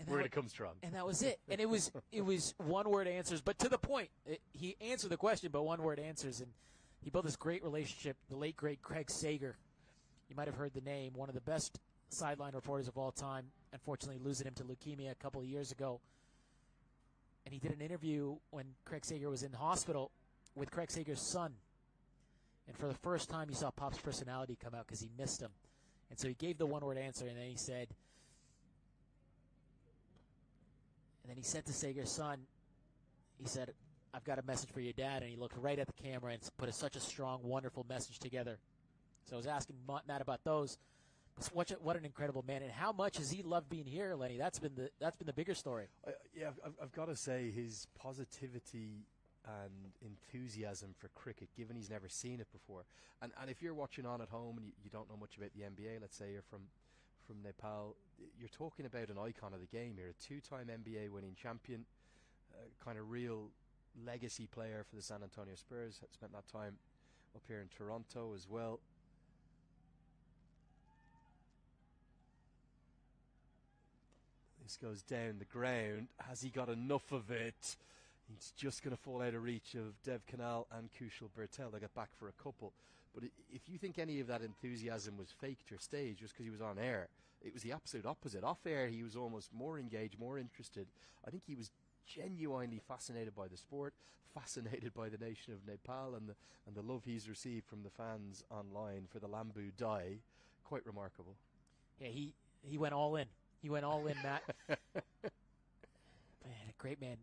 We're going to come strong. And that was it. And it was one-word answers, but to the point. He answered the question, but one-word answers. And he built this great relationship. The late, great Craig Sager, you might have heard the name, one of the best sideline reporters of all time, unfortunately losing him to leukemia a couple of years ago. And he did an interview when Craig Sager was in the hospital with Craig Sager's son. And for the first time, he saw Pop's personality come out because he missed him. And so he gave the one-word answer, and then he said to Sager's son, he said, I've got a message for your dad. And he looked right at the camera and put such a strong, wonderful message together. So I was asking Matt about those. What an incredible man, and how much has he loved being here, Lenny? That's been the bigger story. Yeah, I've got to say his positivity and enthusiasm for cricket, given he's never seen it before. And if you're watching on at home and you don't know much about the NBA, let's say you're from Nepal, you're talking about an icon of the game here, a 2-time NBA winning champion, kind of real legacy player for the San Antonio Spurs. Spent that time up here in Toronto as well. This goes down the ground. Has he got enough of it? He's just going to fall out of reach of Dev Canal and Kushal Bertel. They got back for a couple. But if you think any of that enthusiasm was faked or staged just because he was on air, it was the absolute opposite. Off air, he was almost more engaged, more interested. I think he was genuinely fascinated by the sport, fascinated by the nation of Nepal and the love he's received from the fans online for the Lambu Dai. Quite remarkable. Yeah, he went all in. He went all in, Matt. Man, a great man.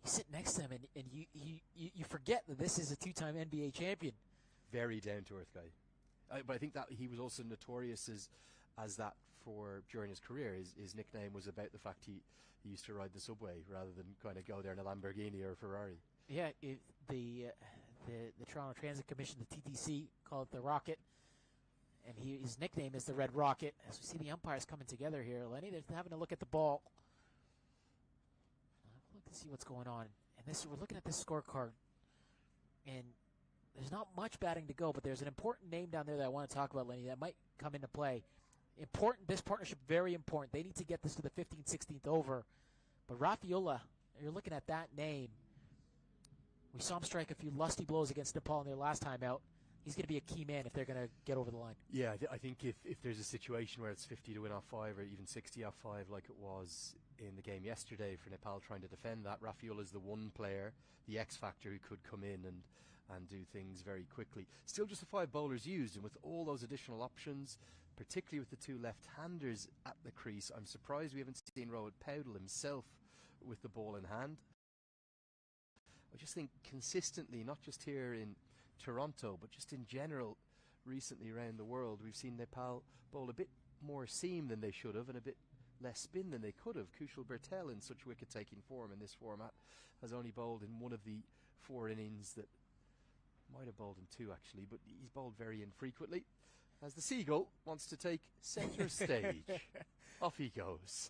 You sit next to him, and you forget that this is a 2-time NBA champion. Very down-to-earth guy. But I think that he was also notorious as that during his career. His nickname was about the fact he used to ride the subway rather than kind of go there in a Lamborghini or a Ferrari. Yeah, the Toronto Transit Commission, the TTC, called it the Rocket. And his nickname is the Red Rocket. As we see the umpires coming together here, Lenny, they're having a look at the ball. Look to see what's going on. And we're looking at this scorecard, and there's not much batting to go, but there's an important name down there that I want to talk about, Lenny, that might come into play. Important. This partnership, very important. They need to get this to the 15th, 16th over. But Rafiola, you're looking at that name. We saw him strike a few lusty blows against Nepal in their last time out. He's going to be a key man if they're going to get over the line. Yeah, I think if there's a situation where it's 50 to win off 5 or even 60 off 5 like it was in the game yesterday for Nepal trying to defend that, Rafiola is the one player, the X factor, who could come in and do things very quickly. Still just the 5 bowlers used, and with all those additional options, particularly with the 2 left-handers at the crease, I'm surprised we haven't seen Rohit Paudel himself with the ball in hand. I just think consistently, not just here in Toronto, but just in general recently around the world, we've seen Nepal bowl a bit more seam than they should have and a bit less spin than they could have. Kushal Bertel, in such wicket-taking form in this format, has only bowled in one of the 4 innings that might have bowled in 2 actually, but he's bowled very infrequently. As the Seagull wants to take centre stage, off he goes.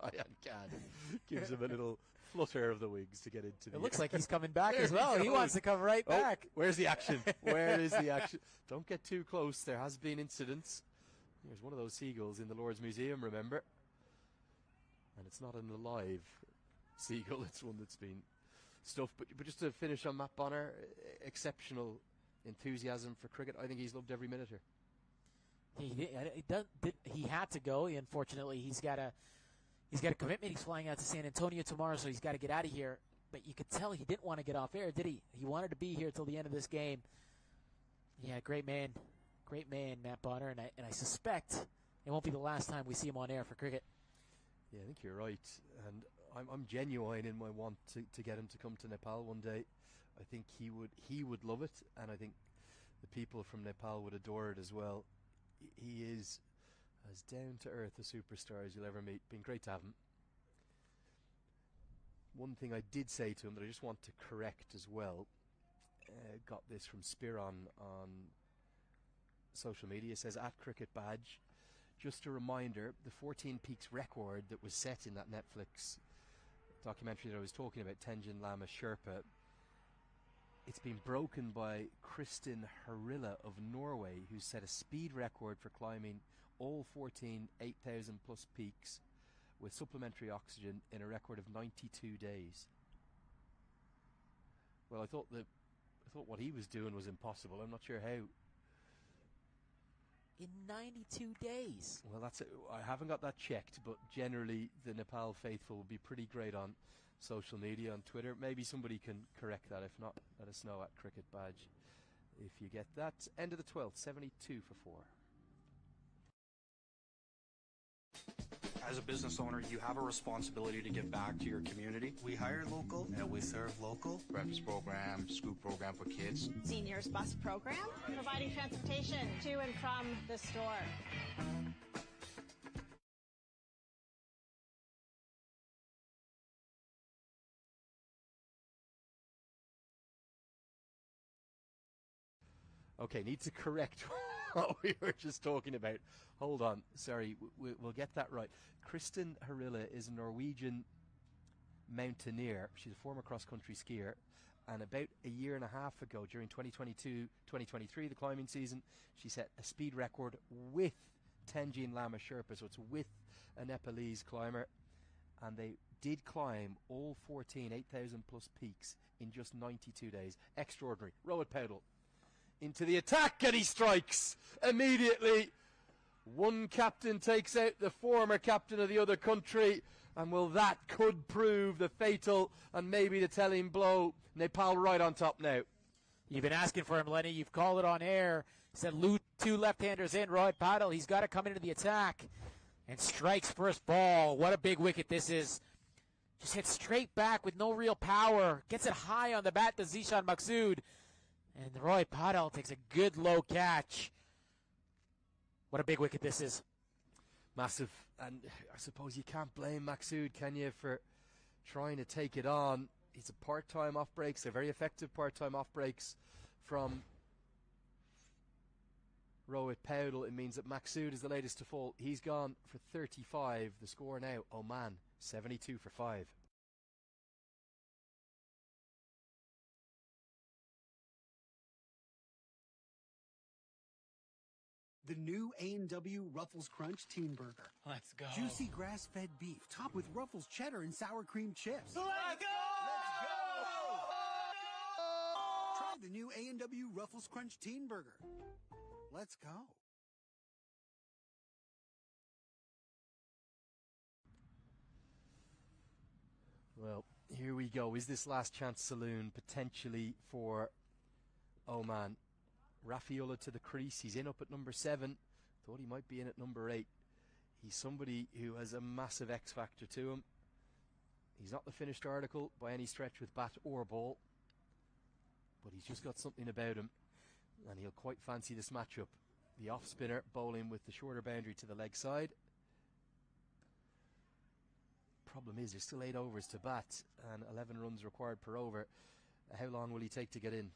Ayan Khan gives him a little flutter of the wings to get into the... It looks like he's coming back as well. He wants to come right back. Where's the action? Where is the action? Don't get too close. There has been incidents. There's one of those seagulls in the Lord's Museum, remember? And it's not an alive seagull. It's one that's been stuff. But just to finish on Matt Bonner, exceptional enthusiasm for cricket. I think he's loved every minute here. He had to go. Unfortunately, he's got a commitment. He's flying out to San Antonio tomorrow, so he's got to get out of here. But you could tell he didn't want to get off air, did he? He wanted to be here till the end of this game. Yeah, great man, Matt Bonner, and I suspect it won't be the last time we see him on air for cricket. Yeah, I think you're right, and I'm genuine in my want to get him to come to Nepal one day. I think he would love it, and I think the people from Nepal would adore it as well. He is as down-to-earth a superstar as you'll ever meet. Been great to have him. One thing I did say to him that I just want to correct as well, got this from Spiron on social media, says at Cricket Badge, just a reminder, the 14 Peaks record that was set in that Netflix documentary that I was talking about, Tenzin Lama Sherpa, it's been broken by Kristin Harila of Norway, who set a speed record for climbing all 14 8,000 plus peaks with supplementary oxygen in a record of 92 days. Well, I thought what he was doing was impossible. I'm not sure how. In 92 days. Well, that's it. I haven't got that checked, but generally the Nepal faithful will be pretty great on social media, on Twitter. Maybe somebody can correct that. If not, let us know at Cricket Badge if you get that. End of the 12th, 72 for 4. As a business owner, you have a responsibility to give back to your community. We hire local and we serve local. Breakfast program, school program for kids. Seniors bus program, providing transportation to and from the store. Okay, need to correct what we were just talking about. Hold on, sorry, we'll get that right. Kristin Harila is a Norwegian mountaineer. She's a former cross-country skier, and about a year and a half ago, during 2022-2023, the climbing season, she set a speed record with Tenzin Lama Sherpa, so it's with a Nepalese climber, and they did climb all 14 8,000 plus peaks in just 92 days. Extraordinary. Rohit Paudel into the attack, and he strikes immediately. One captain takes out the former captain of the other country, and well, that could prove the fatal and maybe the telling blow. Nepal right on top now. You've been asking for him, Lenny. You've called it on air. Said two left-handers in. Rohit Paudel, he's got to come into the attack and strikes first ball. What a big wicket this is. Just hit straight back with no real power. Gets it high on the bat to Zishan Maksud. And Rohit Paudel takes a good low catch. What a big wicket this is. Massive. And I suppose you can't blame Maksud, can you, for trying to take it on. He's a part-time off breaks. They're very effective part-time off breaks from Rohit Paudel. It means that Maksud is the latest to fall. He's gone for 35. The score now, Oman, 72 for 5. The new A&W Ruffles Crunch Teen Burger. Let's go. Juicy grass-fed beef topped with Ruffles cheddar and sour cream chips. Let's go! Try the new A&W Ruffles Crunch Teen Burger. Let's go. Well, here we go. Is this last chance saloon potentially for Oman? Rafiullah to the crease. He's in up at number 7. Thought he might be in at number 8. He's somebody who has a massive X factor to him. He's not the finished article by any stretch with bat or ball, but he's just got something about him, and he'll quite fancy this matchup. The off spinner bowling with the shorter boundary to the leg side. Problem is, there's still 8 overs to bat and 11 runs required per over. How long will he take to get in?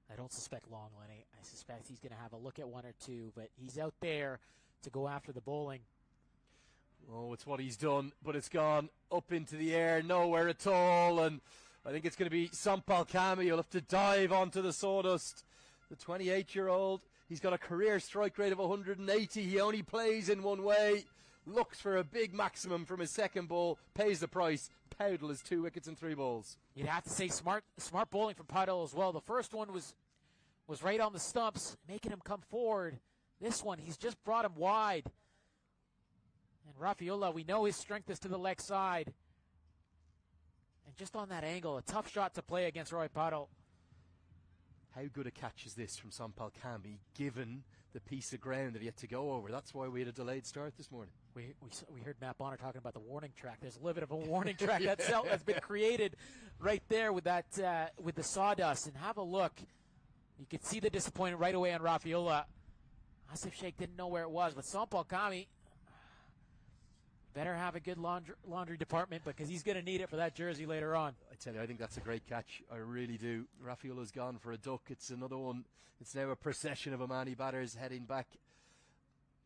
I don't suspect long, Lenny. I suspect he's going to have a look at 1 or 2, but he's out there to go after the bowling. Oh, it's what he's done, but it's gone up into the air, nowhere at all, and I think it's going to be Sampal Kami. He'll have to dive onto the sawdust. The 28-year-old, he's got a career strike rate of 180. He only plays in one way. looks for a big maximum from his second ball, pays the price. Powdle is 2 wickets and 3 balls. You'd have to say smart bowling from Powdle as well. The first one was right on the stumps, making him come forward. This one, he's just brought him wide. And Rafiola, we know his strength is to the leg side. And just on that angle, a tough shot to play against Roy Powdle. How good a catch is this from Sampal Kambi, given the piece of ground that he had to go over? That's why we had a delayed start this morning. We heard Matt Bonner talking about the warning track. There's a little bit of a warning track that's been created right there with that with the sawdust. And have a look. You could see the disappointment right away on Rafiola. Asif Sheikh didn't know where it was, but Sampal Kami better have a good laundry department because he's going to need it for that jersey later on. I tell you, I think that's a great catch. I really do. Rafiola's gone for a duck. It's another one. It's now a procession of Omani batters heading back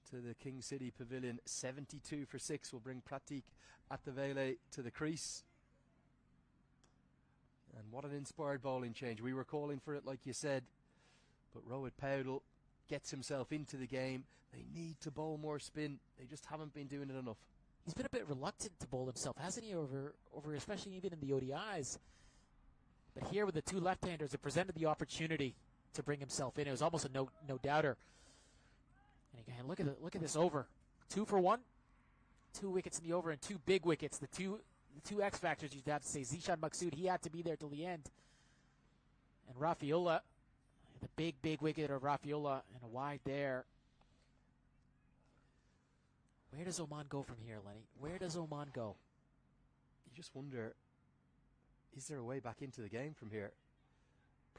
to the King City Pavilion. 72 for 6 will bring Pratik Attavele to the crease. And what an inspired bowling change. We were calling for it, like you said. But Rohit Powdle gets himself into the game. They need to bowl more spin. They just haven't been doing it enough. He's been a bit reluctant to bowl himself, hasn't he, over especially even in the ODIs. But here with the two left-handers, it presented the opportunity to bring himself in. It was almost a no-doubter. And again, look at this over. 2 for 1, 2 wickets in the over, and 2 big wickets. The two X factors, you'd have to say. Zishan Maksud, he had to be there till the end. And Rafiola, the big wicket of Rafiola, and a wide there. Where does Oman go from here, Lenny? Where does Oman go? You just wonder, is there a way back into the game from here?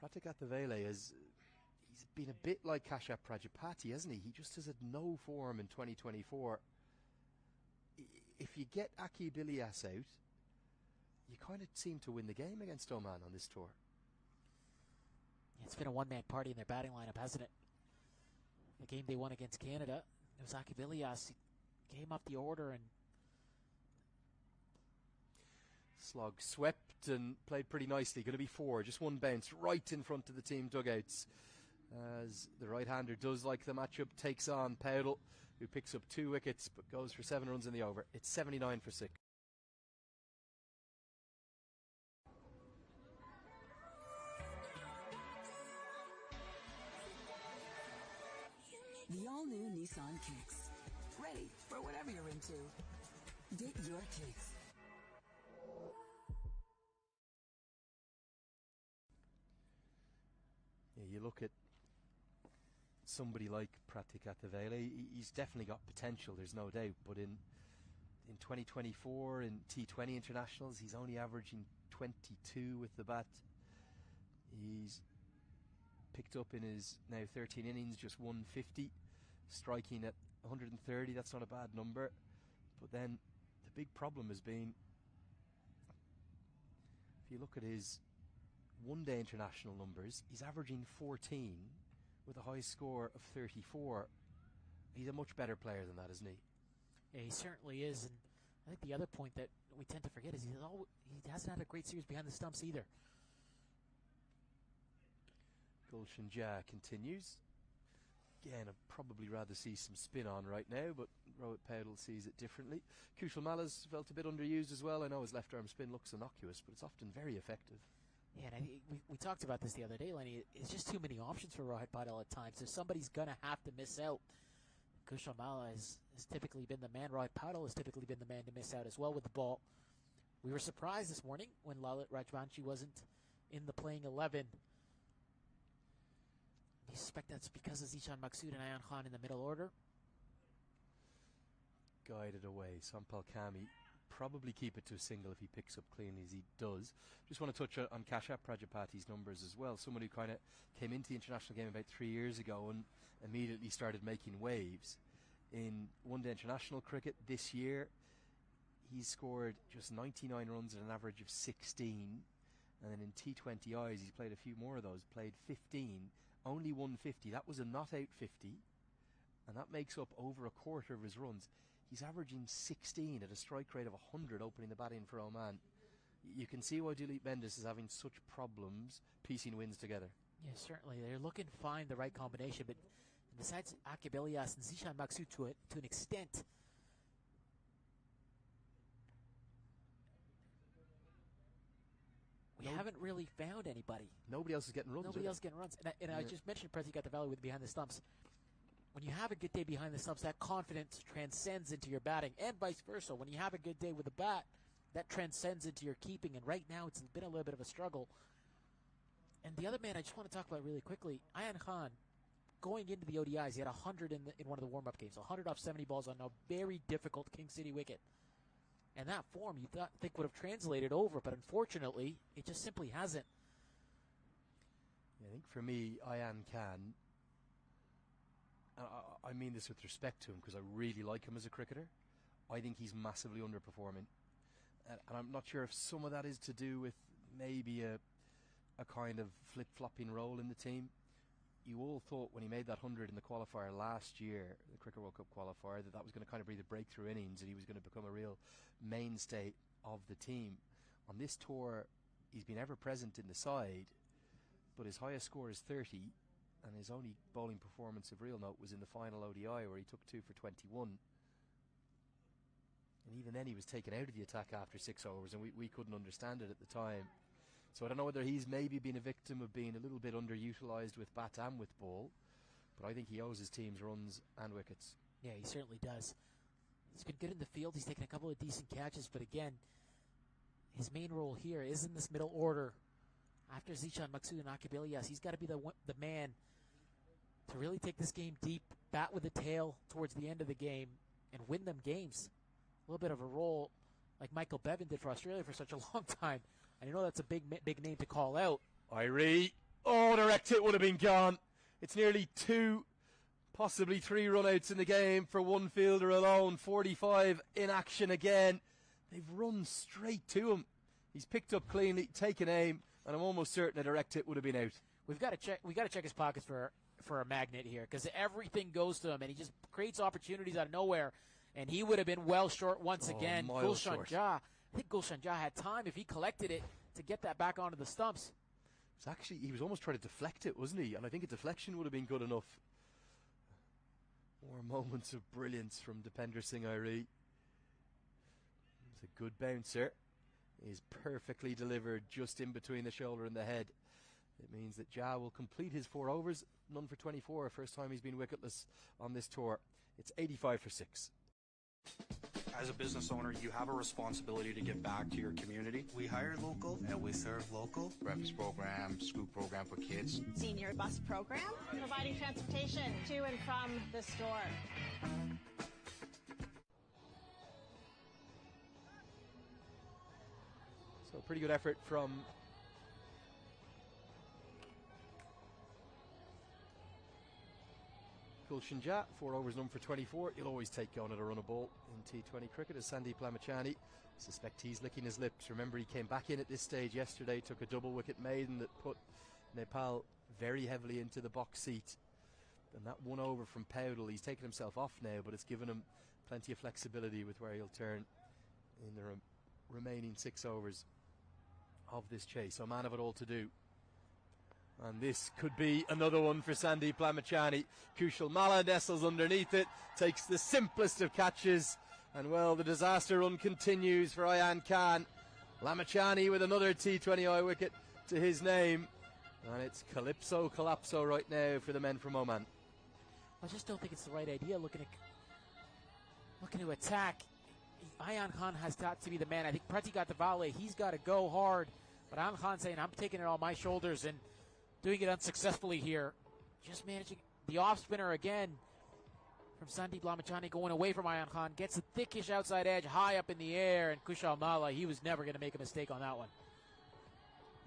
Pratik Attavele he's been a bit like Kashyap Prajapati, hasn't he? He just has had no form in 2024. If you get Akib Ilyas out, you kind of seem to win the game against Oman on this tour. It's been a one-man party in their batting lineup, hasn't it? The game they won against Canada, it was Akib Ilyas. He came up the order and Slog swept and played pretty nicely. Going to be 4, just one bounce right in front of the team dugouts. As the right-hander does like the matchup, takes on Powdle, who picks up 2 wickets but goes for 7 runs in the over. It's 79 for 6. The all-new Nissan Kicks. Ready for whatever you're into. Get your kicks. Yeah, you look at somebody like Pratik Attavele, he's definitely got potential, there's no doubt, but in 2024 in T20 internationals, he's only averaging 22 with the bat. He's picked up in his now 13 innings just 150, striking at 130. That's not a bad number, but then the big problem has been, if you look at his one-day international numbers, he's averaging 14 with a high score of 34. He's a much better player than that, isn't he? Yeah, he certainly is. And I think the other point that we tend to forget is he hasn't had a great series behind the stumps either. Gulshan Jah continues. Again, I'd probably rather see some spin on right now, but Rohit Powdle sees it differently. Kushal Mala's felt a bit underused as well. I know his left arm spin looks innocuous, but it's often very effective. Yeah, and I think we talked about this the other day, Lenny. It's just too many options for Rohit Patel at times. So somebody's going to have to miss out. Kushal Mala has typically been the man. Rohit Patel has typically been the man to miss out as well with the ball. We were surprised this morning when Lalit Rajvanshi wasn't in the playing 11. You suspect that's because of Zishan Maksud and Ayan Khan in the middle order? Guided away. Sampal Kami probably keep it to a single if he picks up cleanly as he does. Just want to touch on Kashyap Prajapati's numbers as well. Someone who kind of came into the international game about 3 years ago and immediately started making waves. In one-day international cricket this year, he's scored just 99 runs at an average of 16. And then in T20Is, he's played a few more of those, played 15, only 150. That was a not-out 50, and that makes up over a quarter of his runs. He's averaging 16 at a strike rate of 100 opening the batting for Oman. You can see why Dilip Bendis is having such problems piecing wins together. Yeah, certainly. They're looking to find the right combination, but besides Akib Ilyas and Zishan Maksud to an extent, haven't really found anybody. Nobody else is getting runs. Nobody else getting runs. And I just mentioned Prezi got the valley with behind the stumps. When you have a good day behind the stumps, that confidence transcends into your batting, and vice versa. When you have a good day with the bat, that transcends into your keeping. And right now, it's been a little bit of a struggle. And the other man I just want to talk about really quickly, Ayan Khan, going into the ODIs, he had 100 in one of the warm-up games, 100 off 70 balls on a very difficult King City wicket. And that form you think would have translated over, but unfortunately, it just simply hasn't. I think for me, Ayan Khan, I mean this with respect to him because I really like him as a cricketer. I think he's massively underperforming. And I'm not sure if some of that is to do with maybe a kind of flip-flopping role in the team. You all thought when he made that 100 in the qualifier last year, the Cricket World Cup qualifier, that was going to kind of be the breakthrough innings and he was going to become a real mainstay of the team. On this tour, he's been ever present in the side, but his highest score is 30, and his only bowling performance of real note was in the final ODI where he took 2 for 21. And even then he was taken out of the attack after 6 overs, and we couldn't understand it at the time. So I don't know whether he's maybe been a victim of being a little bit underutilised with bat and with ball, but I think he owes his teams runs and wickets. Yeah, he certainly does. He's been good in the field. He's taken a couple of decent catches, but again, his main role here is in this middle order. After Zichan, Maksud, and Akib Ilyas, he's got to be the man to really take this game deep, bat with the tail towards the end of the game, and win them games. A little bit of a role like Michael Bevan did for Australia for such a long time. And I know that's a big name to call out. Irie. Oh, the direct hit would have been gone. It's nearly 2, possibly 3 run-outs in the game for one fielder alone. 45 in action again. They've run straight to him. He's picked up cleanly, taken aim, and I'm almost certain a direct hit would have been out. We got to check his pockets for a magnet here, because everything goes to him, and he just creates opportunities out of nowhere. And he would have been well short once again. Gulshan Jah. I think Gulshan Jah had time, if he collected it, to get that back onto the stumps. It's actually, he was almost trying to deflect it, wasn't he? And I think a deflection would have been good enough. More moments of brilliance from Dipender Singh Irie. It's a good bouncer. He's perfectly delivered just in between the shoulder and the head. It means that Jah will complete his 4 overs, none for 24, first time he's been wicketless on this tour. It's 85 for 6. As a business owner, you have a responsibility to give back to your community. We hire local and we serve local. Breakfast program, school program for kids. Senior bus program, providing transportation to and from the store. So pretty good effort from Gulshan Jah. 4 overs, none for 24. You'll always take going at a run of ball in T20 cricket as Sandeep Lamachani. Suspect he's licking his lips. Remember, he came back in at this stage yesterday, took a double wicket maiden that put Nepal very heavily into the box seat. And that 1 over from Powdell, he's taken himself off now, but it's given him plenty of flexibility with where he'll turn in the remaining 6 overs of this chase. So man of it all to do. And this could be another one for Sandeep Lamachani. Kushal Malla nestles underneath it, takes the simplest of catches, and well, the disaster run continues for Ayan Khan. Lamachani with another T20I wicket to his name, and it's Calypso Collapso right now for the men from Oman. I just don't think it's the right idea looking to attack. Ayan Khan has got to be the man. I think Prati got the volley. He's got to go hard. But Ayan Khan saying, I'm taking it on my shoulders and doing it unsuccessfully here. Just managing the off spinner again from Sandeep Lamachani going away from Ayan Khan. Gets a thickish outside edge high up in the air. And Kushal Malla, he was never going to make a mistake on that one.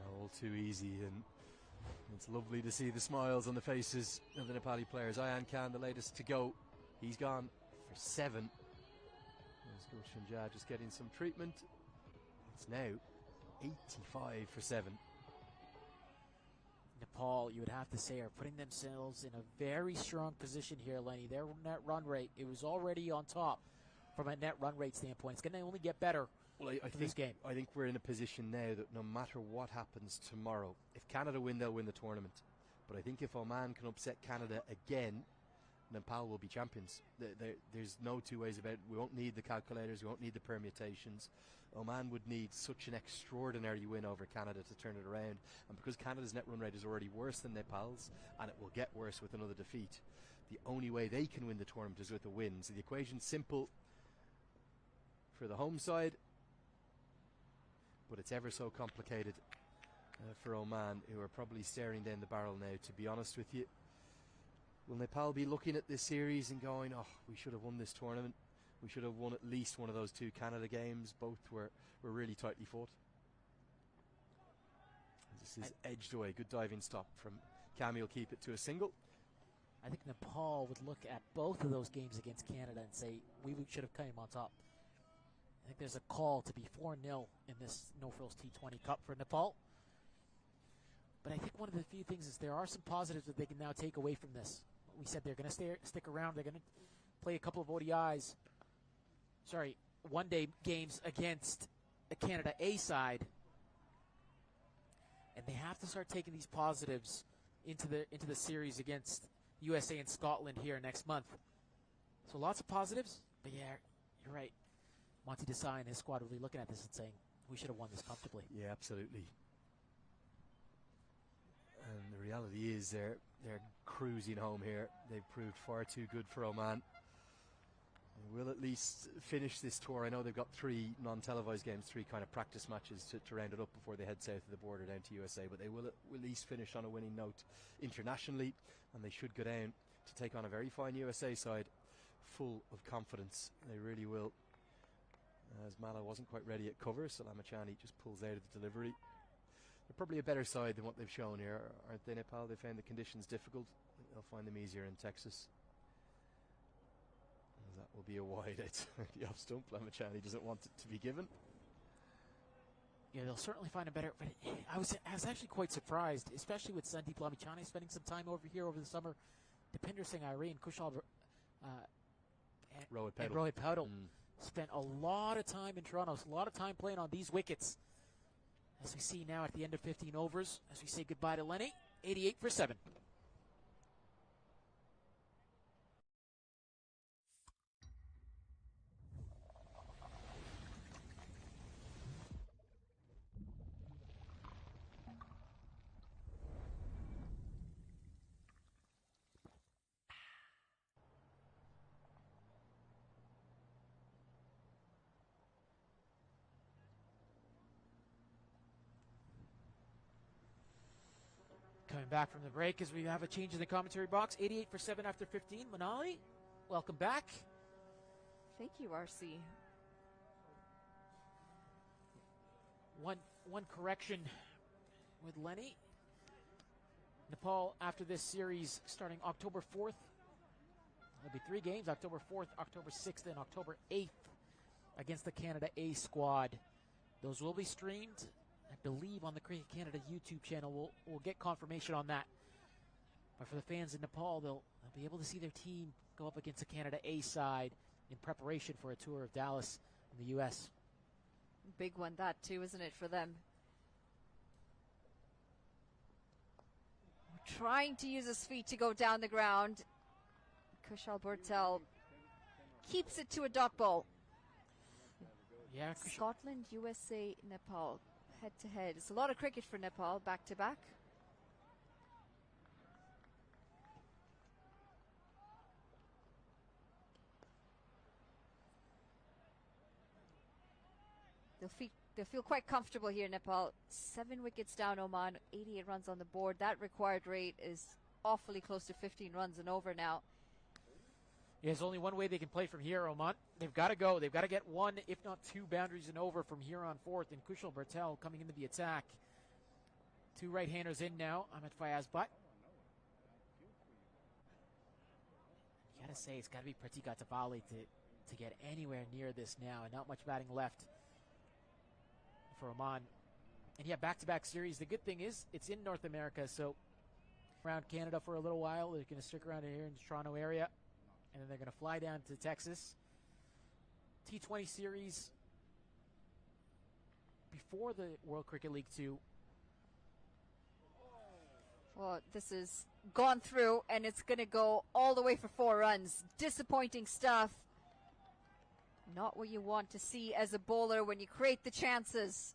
All too easy. And it's lovely to see the smiles on the faces of the Nepali players. Ayan Khan, the latest to go. He's gone for 7. There's Gulshan Jah just getting some treatment. It's now 85 for 7. Nepal, you would have to say, are putting themselves in a very strong position here, Lenny. Their net run rate, it was already on top from a net run rate standpoint. It's going to only get better I think this game. I think we're in a position now that no matter what happens tomorrow, if Canada win, they'll win the tournament. But I think if Oman can upset Canada again, Nepal will be champions. There's no two ways about it. We won't need the calculators, we won't need the permutations. Oman would need such an extraordinary win over Canada to turn it around, and because Canada's net run rate is already worse than Nepal's, and it will get worse with another defeat, the only way they can win the tournament is with a win. So the equation's simple for the home side, but it's ever so complicated for Oman, who are probably staring down the barrel now, to be honest with you. Will Nepal be looking at this series and going, oh, we should have won this tournament, we should have won at least one of those two Canada games? Both were really tightly fought. This is edged away. Good diving stop from Cami. Will keep it to a single. I think Nepal would look at both of those games against Canada and say, we should have come on top. I think there's a call to be 4-0 in this No Frills T20 Cup for Nepal. But I think one of the few things is there are some positives that they can now take away from this. We said they're going to stick around. They're going to play a couple of ODIs. One-day games against the Canada A side. And they have to start taking these positives into the series against USA and Scotland here next month. So lots of positives. But yeah, you're right. Monty Desai and his squad will be looking at this and saying, we should have won this comfortably. Yeah, absolutely. And the reality is they're cruising home here. They've proved far too good for Oman. They will at least finish this tour. I know they've got 3 non-televised games, 3 kind of practice matches to round it up before they head south of the border down to USA, but they will at least finish on a winning note internationally, and they should go down to take on a very fine USA side full of confidence. They really will. As Mala wasn't quite ready at cover, so Lamachani just pulls out of the delivery. They're probably a better side than what they've shown here, aren't they, Nepal? They found the conditions difficult. They'll find them easier in Texas. That will be a wide out the off stump. Lamachani doesn't want it to be given. Yeah, they'll certainly find a better. But I was actually quite surprised, especially with Sandeep Lamachani spending some time over here over the summer. Depinder Singh Irene and Kushal Rohit Paudel spent a lot of time in Toronto, a lot of time playing on these wickets. As we see now at the end of 15 overs, as we say goodbye to Lenny, 88 for 7. Coming back from the break as we have a change in the commentary box. 88 for 7 after 15. Manali, welcome back. Thank you, RC. One correction with Lenny. Nepal, after this series, starting October 4th. There'll be 3 games, October 4th, October 6th, and October 8th against the Canada A squad. Those will be streamed, I believe, on the Cricket Canada YouTube channel. We'll get confirmation on that. But for the fans in Nepal, they'll be able to see their team go up against the Canada A side in preparation for a tour of Dallas in the U.S. Big one, that too, isn't it, for them? Trying to use his feet to go down the ground. Kushal Bhurtel keeps it to a dot ball. Yeah, Scotland, USA, Nepal, head to head. It's a lot of cricket for Nepal, back to back. They'll feel quite comfortable here, Nepal. 7 wickets down, Oman, 88 runs on the board. That required rate is awfully close to 15 runs and over now. Yeah, there's only one way they can play from here, Oman. They've got to go. They've got to get 1, if not 2 boundaries and over from here on forth. And Kushal Bhurtel coming into the attack. 2 right-handers in now. Ahmed Fayaz Butt. You got to say, it's got to be Pratik Atavale to get anywhere near this now. And not much batting left for Oman. And yeah, back-to-back series. The good thing is it's in North America, so around Canada for a little while. They're going to stick around here in the Toronto area, and then they're going to fly down to Texas. T20 series before the World Cricket League 2. Well, this is gone through, and it's going to go all the way for 4 runs. Disappointing stuff. Not what you want to see as a bowler when you create the chances.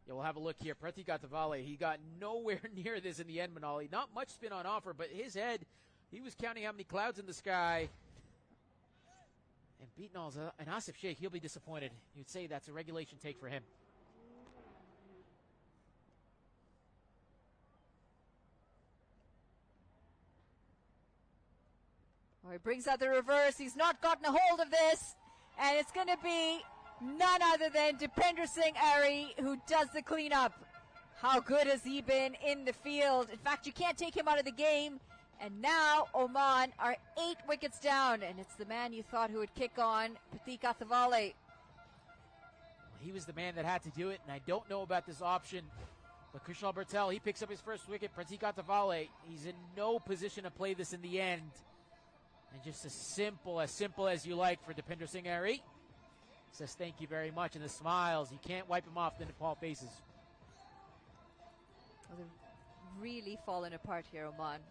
Yeah, we'll have a look here. Pratika Tavale, he got nowhere near this in the end, Manali. Not much spin on offer, but his head, he was counting how many clouds in the sky. And Beatnall's and Asif Sheikh, he'll be disappointed. You'd say that's a regulation take for him. Well, he brings out the reverse. He's not gotten a hold of this. And it's going to be none other than Dipender Singh Ari who does the cleanup. How good has he been in the field? In fact, you can't take him out of the game. And now Oman are 8 wickets down. And it's the man you thought who would kick on, Pratik Athavale. He was the man that had to do it, and I don't know about this option. But Krishal Bertel, he picks up his first wicket. Pratik Athavale, he's in no position to play this in the end. And just as simple as you like for Dipender Singh Ari. Says thank you very much, and the smiles. You can't wipe him off the Nepal faces. Well, they're really falling apart here, Oman.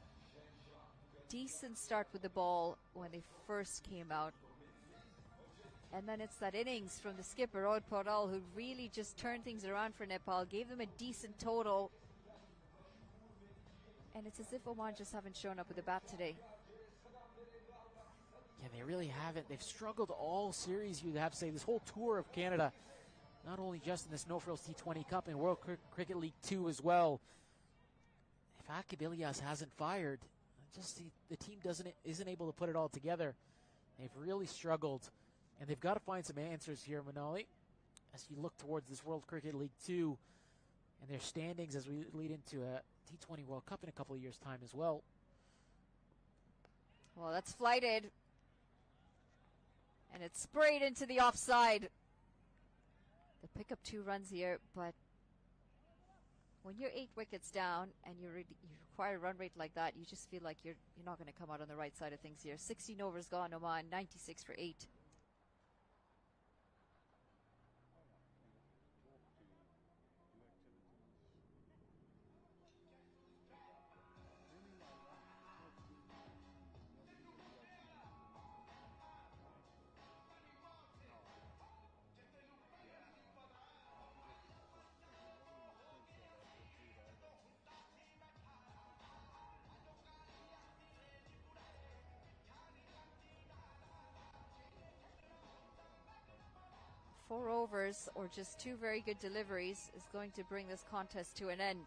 Decent start with the ball when they first came out. And then it's that innings from the skipper, Rohit Paudal, who really just turned things around for Nepal, gave them a decent total. And it's as if Oman just haven't shown up with a bat today. Yeah, they really haven't. They've struggled all series, you'd have to say, this whole tour of Canada. Not only just in this No Frills T20 Cup and World Cricket League 2 as well. If Akib Ilyas hasn't fired, just the team isn't able to put it all together. They've really struggled. And they've got to find some answers here, Manali, as you look towards this World Cricket League 2 and their standings as we lead into a T20 World Cup in a couple of years' time as well. Well, that's flighted. And it's sprayed into the offside. They pick up 2 runs here, but when you're 8 wickets down and you require a run rate like that, you just feel like you're not going to come out on the right side of things here. 16 overs gone, Oman, 96 for 8. Four overs or just 2 very good deliveries is going to bring this contest to an end.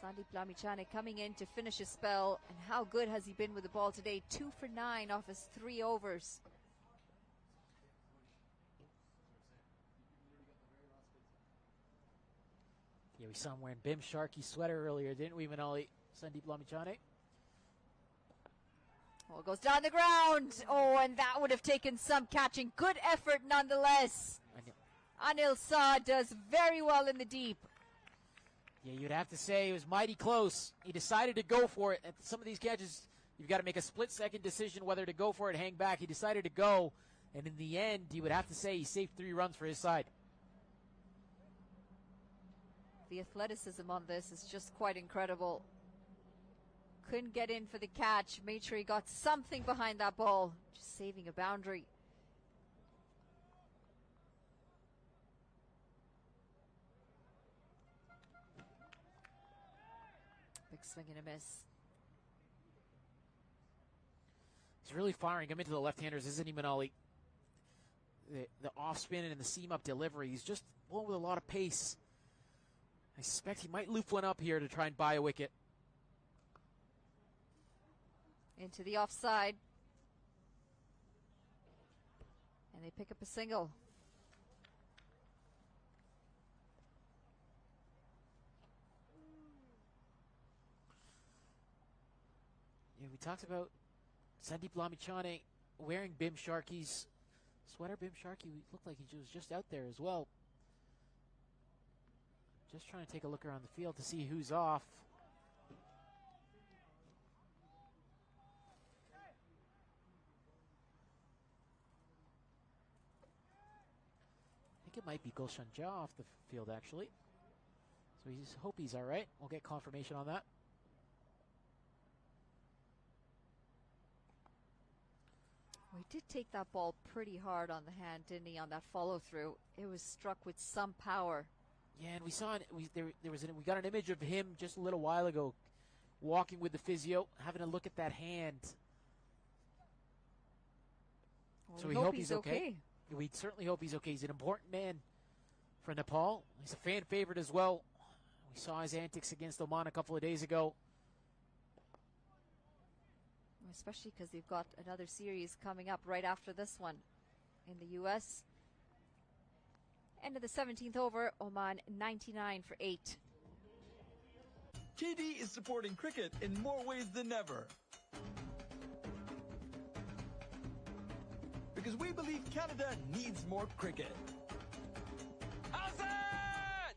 Sandeep Lamichhane coming in to finish his spell, and how good has he been with the ball today? 2 for 9 off his 3 overs. Yeah, we saw him wearing Bim Sharkey's sweater earlier, didn't we, Manali? Sandeep Lamichhane. Oh, it goes down the ground. Oh, and that would have taken some catching. Good effort nonetheless. Anil Shah does very well in the deep. Yeah, you'd have to say it was mighty close. He decided to go for it. At some of these catches, you've got to make a split-second decision whether to go for it, hang back. He decided to go, and in the end, you would have to say he saved 3 runs for his side. The athleticism on this is just quite incredible. Couldn't get in for the catch. Made sure he got something behind that ball. Just saving a boundary. Big swing and a miss. He's really firing him into the left-handers, isn't he, Manali? The off-spin and the seam-up delivery. He's just bowling with a lot of pace. I suspect he might loop one up here to try and buy a wicket. Into the offside. And they pick up a single. Yeah, we talked about Sandeep Lamichhane wearing Bim Sharkey's sweater. Bim Sharkey looked like he was just out there as well. Just trying to take a look around the field to see who's off. I think it might be Gulshan Jha off the field, actually. So we just hope he's all right. We'll get confirmation on that. We did take that ball pretty hard on the hand, didn't he, on that follow-through? It was struck with some power. Yeah, and we saw it. We got an image of him just a little while ago, walking with the physio, having a look at that hand. Well, so we hope he's okay. We certainly hope he's okay. He's an important man for Nepal. He's a fan favorite as well. We saw his antics against Oman a couple of days ago. Especially because they've got another series coming up right after this one in the U.S. End of the 17th over, Oman 99 for 8. TD is supporting cricket in more ways than ever. Because we believe Canada needs more cricket. How's that?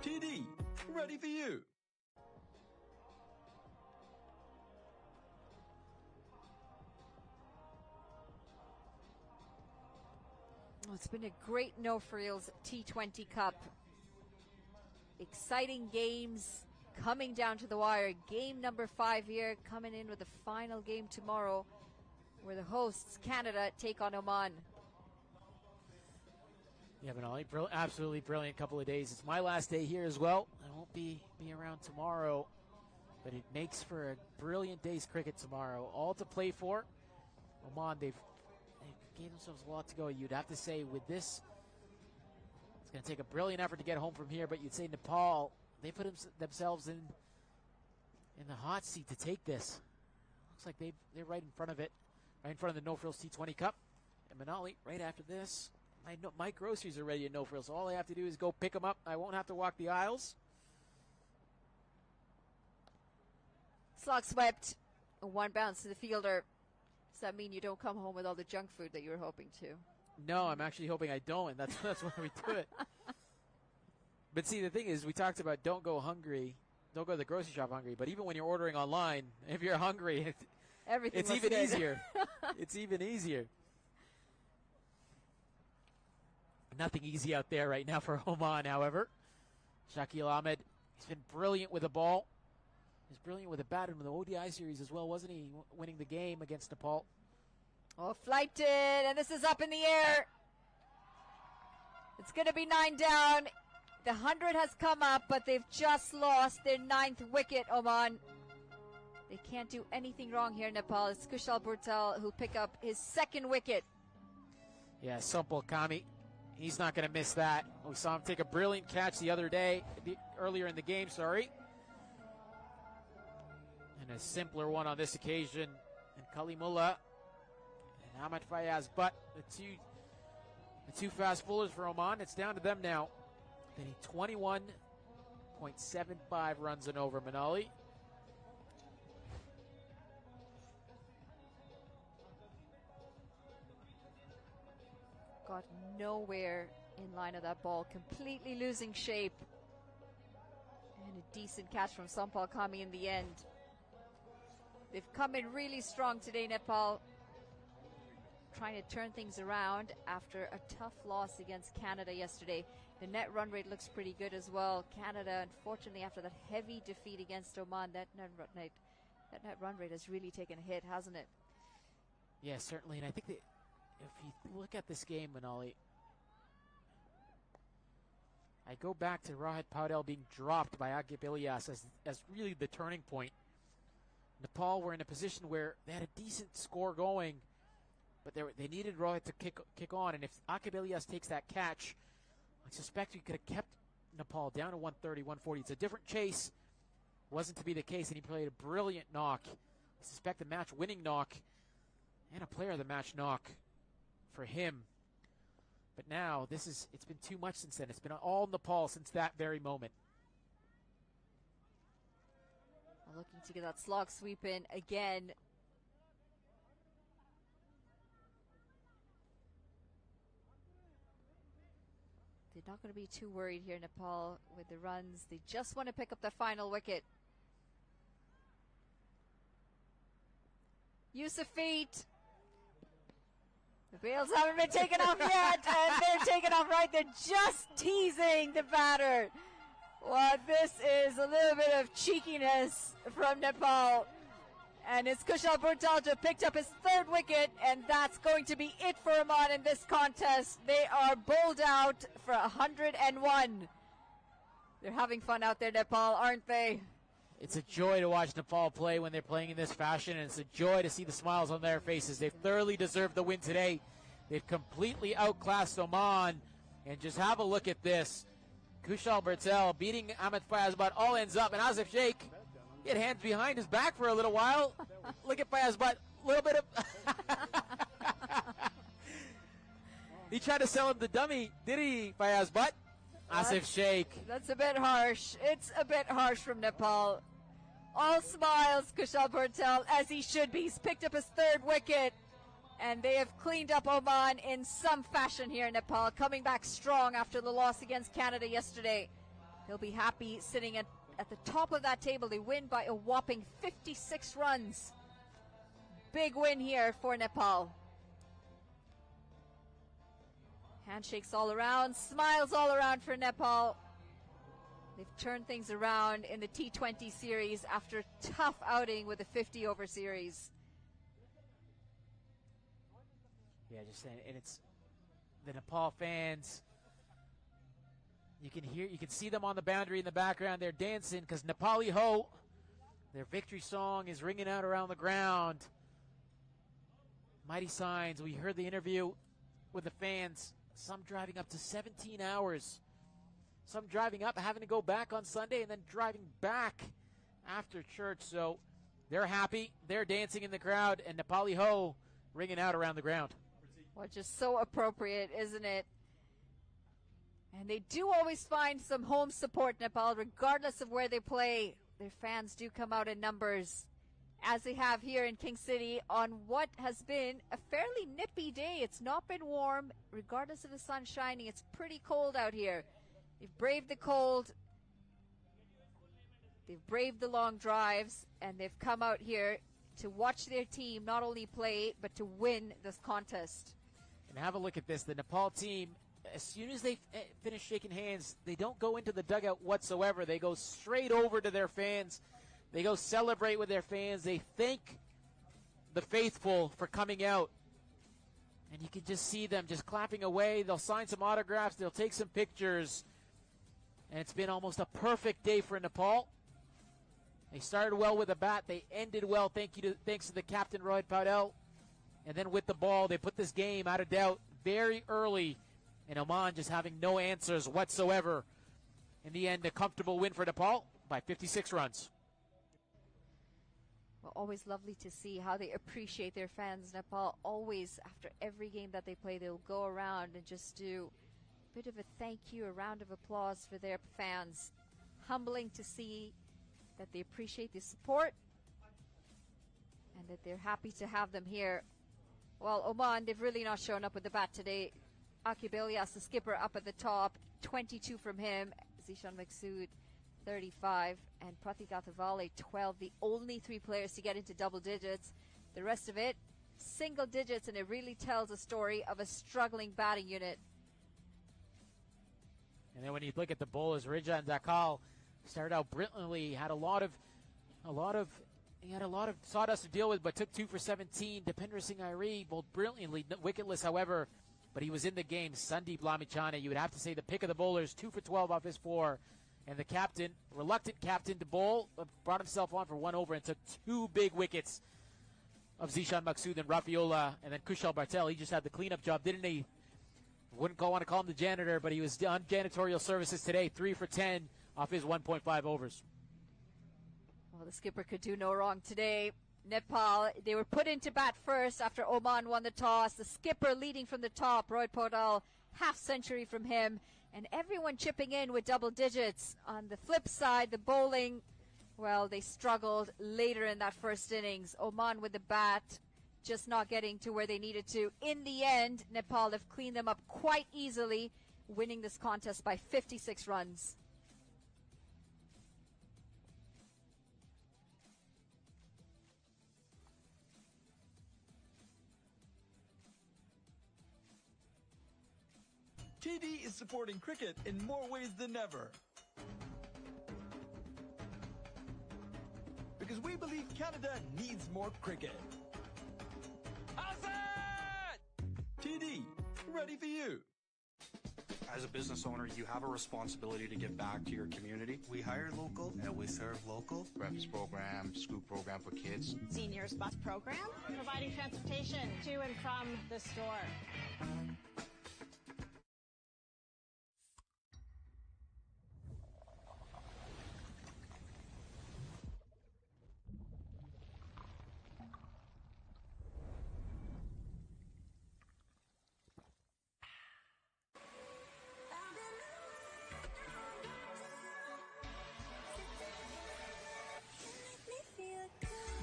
TD, ready for you. Well, it's been a great no-frills T20 Cup. Exciting games coming down to the wire. Game number 5 here, coming in with the final game tomorrow, where the hosts, Canada, take on Oman. Yeah, Manali, absolutely brilliant couple of days. It's my last day here as well. I won't be around tomorrow, but it makes for a brilliant day's cricket tomorrow. All to play for. Oman, they've gave themselves a lot to go. You'd have to say with this, it's going to take a brilliant effort to get home from here, but you'd say Nepal, they put themselves in the hot seat to take this. Looks like they're right in front of it, right in front of the No Frills T20 Cup. And Manali, right after this, my groceries are ready at No Frills, so all I have to do is go pick them up. I won't have to walk the aisles. Slog swept, one bounce to the fielder. Does that mean you don't come home with all the junk food that you were hoping to? No, I'm actually hoping I don't, and that's why we do it. But see, the thing is, we talked about don't go hungry, don't go to the grocery shop hungry, but even when you're ordering online, if you're hungry, it's even easier. It's even easier. Nothing easy out there right now for Oman, however. Shakil Ahmed, he's been brilliant with the ball. He's brilliant with a bat in the ODI series as well, wasn't he? Winning the game against Nepal. Oh, flighted, and this is up in the air. It's going to be 9 down. The 100 has come up, but they've just lost their 9th wicket, Oman. They can't do anything wrong here, Nepal. It's Kushal Bhurtal who pick up his 2nd wicket. Yeah, Sampal Kami. He's not going to miss that. We saw him take a brilliant catch the other day, earlier in the game, sorry. And a simpler one on this occasion. And Kalimullah and Ahmad Fayaz. But the two fast bowlers for Oman, it's down to them now. They need 21.75 runs and over, Manali. Got nowhere in line of that ball. Completely losing shape. And a decent catch from Sampal Kami in the end. They've come in really strong today, Nepal. Trying to turn things around after a tough loss against Canada yesterday. The net run rate looks pretty good as well. Canada, unfortunately, after that heavy defeat against Oman, that net run rate has really taken a hit, hasn't it? Yeah, certainly. And I think that if you look at this game, Manali, I go back to Rohit Paudel being dropped by Agib Ilyas as really the turning point. Nepal were in a position where they had a decent score going, but they needed Rohit to kick on. And if Agib Ilyas takes that catch, I suspect we could have kept Nepal down to 130, 140. It's a different chase. Wasn't to be the case, and he played a brilliant knock. I suspect a match-winning knock and a player of the match knock for him. But now, it's been too much since then. It's been all Nepal since that very moment. Looking to get that slog sweep in again. They're not going to be too worried here, Nepal, with the runs. They just want to pick up the final wicket. Yusuf feet. The bails haven't been taken off yet, and they're taken off right. They're just teasing the batter. Well, this is a little bit of cheekiness from Nepal. And it's Kushal Bhurtal who picked up his third wicket, and that's going to be it for Oman in this contest. They are bowled out for 101. They're having fun out there, Nepal, aren't they? It's a joy to watch Nepal play when they're playing in this fashion, and it's a joy to see the smiles on their faces. They've thoroughly deserved the win today. They've completely outclassed Oman, and just have a look at this. Kushal Bhurtal beating Ahmed Fayaz, but all ends up, and Asif Sheikh, he had hands behind his back for a little while. Look at Fayaz, but a little bit of... He tried to sell him the dummy, did he, Fayaz? But Asif Sheikh. That's a bit harsh. It's a bit harsh from Nepal. All smiles, Kushal Bhurtal, as he should be. He's picked up his third wicket, and they have cleaned up Oman in some fashion here in Nepal, coming back strong after the loss against Canada yesterday. He'll be happy sitting at the top of that table. They win by a whopping 56 runs. Big win here for Nepal. Handshakes all around, smiles all around for Nepal. They've turned things around in the T20 series after a tough outing with the 50-over series. Yeah, just saying, and it's the Nepal fans. You can see them on the boundary in the background. They're dancing because Nepali Ho, their victory song, is ringing out around the ground. Mighty signs. We heard the interview with the fans. Some driving up to 17 hours. Some driving up, having to go back on Sunday, and then driving back after church. So they're happy. They're dancing in the crowd, and Nepali Ho ringing out around the ground. Well, just so appropriate, isn't it? And they do always find some home support, Nepal, regardless of where they play. Their fans do come out in numbers, as they have here in King City on what has been a fairly nippy day. It's not been warm, regardless of the sun shining. It's pretty cold out here. They've braved the cold. They've braved the long drives, and they've come out here to watch their team not only play, but to win this contest. And have a look at this. The Nepal team, as soon as they finish shaking hands, they don't go into the dugout whatsoever. They go straight over to their fans. They go celebrate with their fans. They thank the faithful for coming out. And you can just see them just clapping away. They'll sign some autographs. They'll take some pictures. And it's been almost a perfect day for Nepal. They started well with a bat. They ended well thanks to the captain, Rohit Paudel. And then with the ball, they put this game out of doubt very early. And Oman just having no answers whatsoever. In the end, a comfortable win for Nepal by 56 runs. Well, always lovely to see how they appreciate their fans. Nepal always, after every game that they play, they'll go around and just do a bit of a thank you, a round of applause for their fans. Humbling to see that they appreciate the support and that they're happy to have them here. Well, Oman, they've really not shown up with the bat today. Akib Ilyas, the skipper, up at the top, 22 from him. Zishan Maksud, 35, and Pratik Athavale, 12. The only three players to get into double digits. The rest of it, single digits, and it really tells a story of a struggling batting unit. And then when you look at the bowlers, Rija and Dakal started out brilliantly. He had a lot of sawdust to deal with, but took 2 for 17. Dipender Singh Airi bowled brilliantly, wicketless, however, but he was in the game. Sandeep Lamichhane, you would have to say the pick of the bowlers, 2 for 12 off his 4. And the captain, reluctant captain to bowl, brought himself on for 1 over and took 2 big wickets of Zishan Maksud and Rafiola. And then Kushal Bhurtal, he just had the cleanup job, didn't he? Wouldn't want to call him the janitor, but he was on janitorial services today, 3 for 10 off his 1.5 overs. Well, the skipper could do no wrong today. Nepal, they were put into bat first after Oman won the toss. The skipper leading from the top, Rohit Paudel, half century from him. And everyone chipping in with double digits. On the flip side, the bowling, well, they struggled later in that first innings. Oman with the bat, just not getting to where they needed to. In the end, Nepal have cleaned them up quite easily, winning this contest by 56 runs. TD is supporting cricket in more ways than ever. believe Canada needs more cricket. TD, ready for you. As a business owner, you have a responsibility to give back to your community. We hire local and we serve local. Breakfast program, school program for kids. Seniors bus program, providing transportation to and from the store.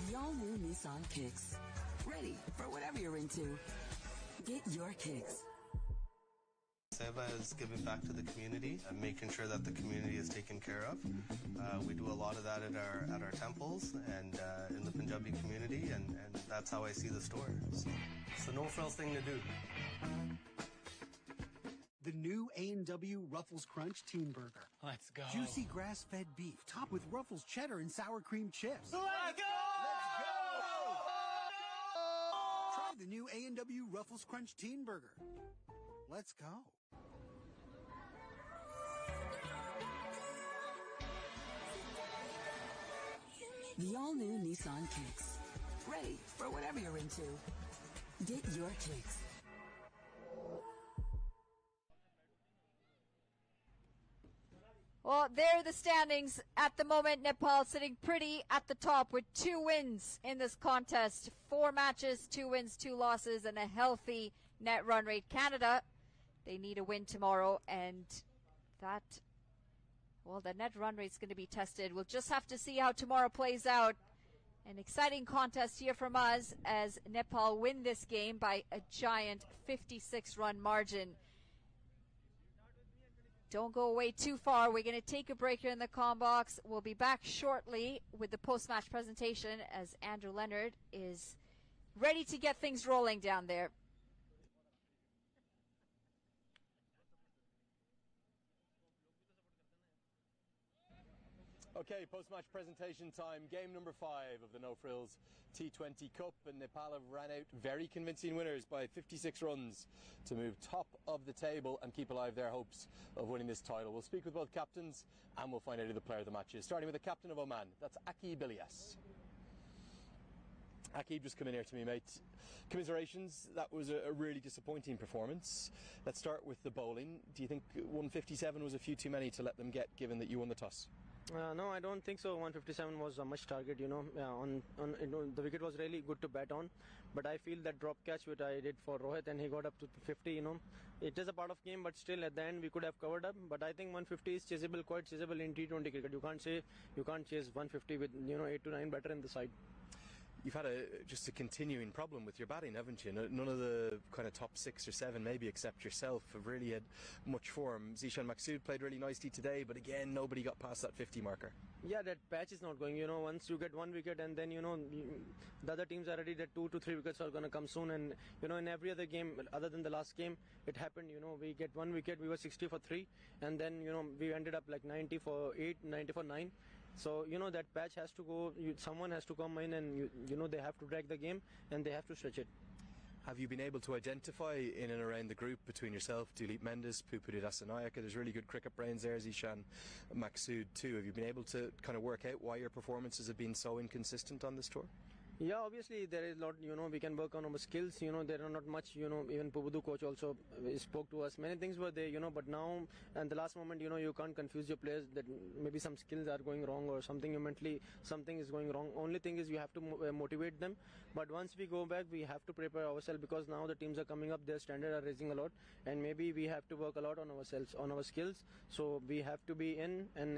The all-new Nissan Kicks. Ready for whatever you're into. Get your kicks. Seva is giving back to the community and making sure that the community is taken care of. We do a lot of that at our temples and in the Punjabi community, and that's how I see the store. So it's a no-frills thing to do. The new A&W Ruffles Crunch Teen Burger. Let's go. Juicy grass-fed beef, topped with Ruffles cheddar and sour cream chips. Let's go! Try the new A&W Ruffles Crunch Teen Burger. Let's go. The all-new Nissan Kicks. Ready for whatever you're into. Get your kicks. Well, there are the standings at the moment. Nepal sitting pretty at the top with 2 wins in this contest. 4 matches, 2 wins, 2 losses, and a healthy net run rate. Canada, they need a win tomorrow, and that, well, the net run rate's going to be tested. We'll just have to see how tomorrow plays out. An exciting contest here from us as Nepal win this game by a giant 56-run margin. Don't go away too far. We're going to take a break here in the comm box. We'll be back shortly with the post-match presentation as Andrew Leonard is ready to get things rolling down there. Okay, post-match presentation time. Game number 5 of the No Frills T20 Cup, and Nepal have ran out very convincing winners by 56 runs to move top of the table and keep alive their hopes of winning this title. We'll speak with both captains and we'll find out who the player of the match is. Starting with the captain of Oman, that's Akib Ilyas. Akib, just come in here to me, mate. Commiserations, that was a really disappointing performance. Let's start with the bowling. Do you think 157 was a few too many to let them get, given that you won the toss? No, I don't think so. 157 was a much target, you know. The wicket was really good to bat on, but I feel that drop catch which I did for Rohit and he got up to 50, you know. It is a part of game, but still at the end we could have covered up. But I think 150 is chaseable, quite chaseable in T20 cricket. You can't chase 150 with 8 to 9 batter in the side. You've had just a continuing problem with your batting, haven't you? None of the kind of top 6 or 7, maybe except yourself, have really had much form. Zishan Maksud played really nicely today, but again, nobody got past that 50 marker. Yeah, that patch is not going. Once you get 1 wicket and then, the other teams are ready that 2 to 3 wickets are going to come soon. And, in every other game, other than the last game, it happened, we get 1 wicket, we were 60 for 3. And then, we ended up like 90 for 8, 90 for 9. So, that patch has to go, someone has to come in and, they have to drag the game and they have to stretch it. Have you been able to identify in and around the group between yourself, Duleep Mendes, Pupudi Dasanayaka, there's really good cricket brains there, Zishan Maksud too. Have you been able to kind of work out why your performances have been so inconsistent on this tour? Yeah, obviously there is a lot, we can work on our skills, there are not much, even Pubudu coach also spoke to us. Many things were there, but now, and the last moment, you can't confuse your players that maybe some skills are going wrong or something mentally, something is going wrong. Only thing is you have to motivate them. But once we go back, we have to prepare ourselves because now the teams are coming up, their standard are raising a lot, and maybe we have to work a lot on ourselves, on our skills. So we have to be in, and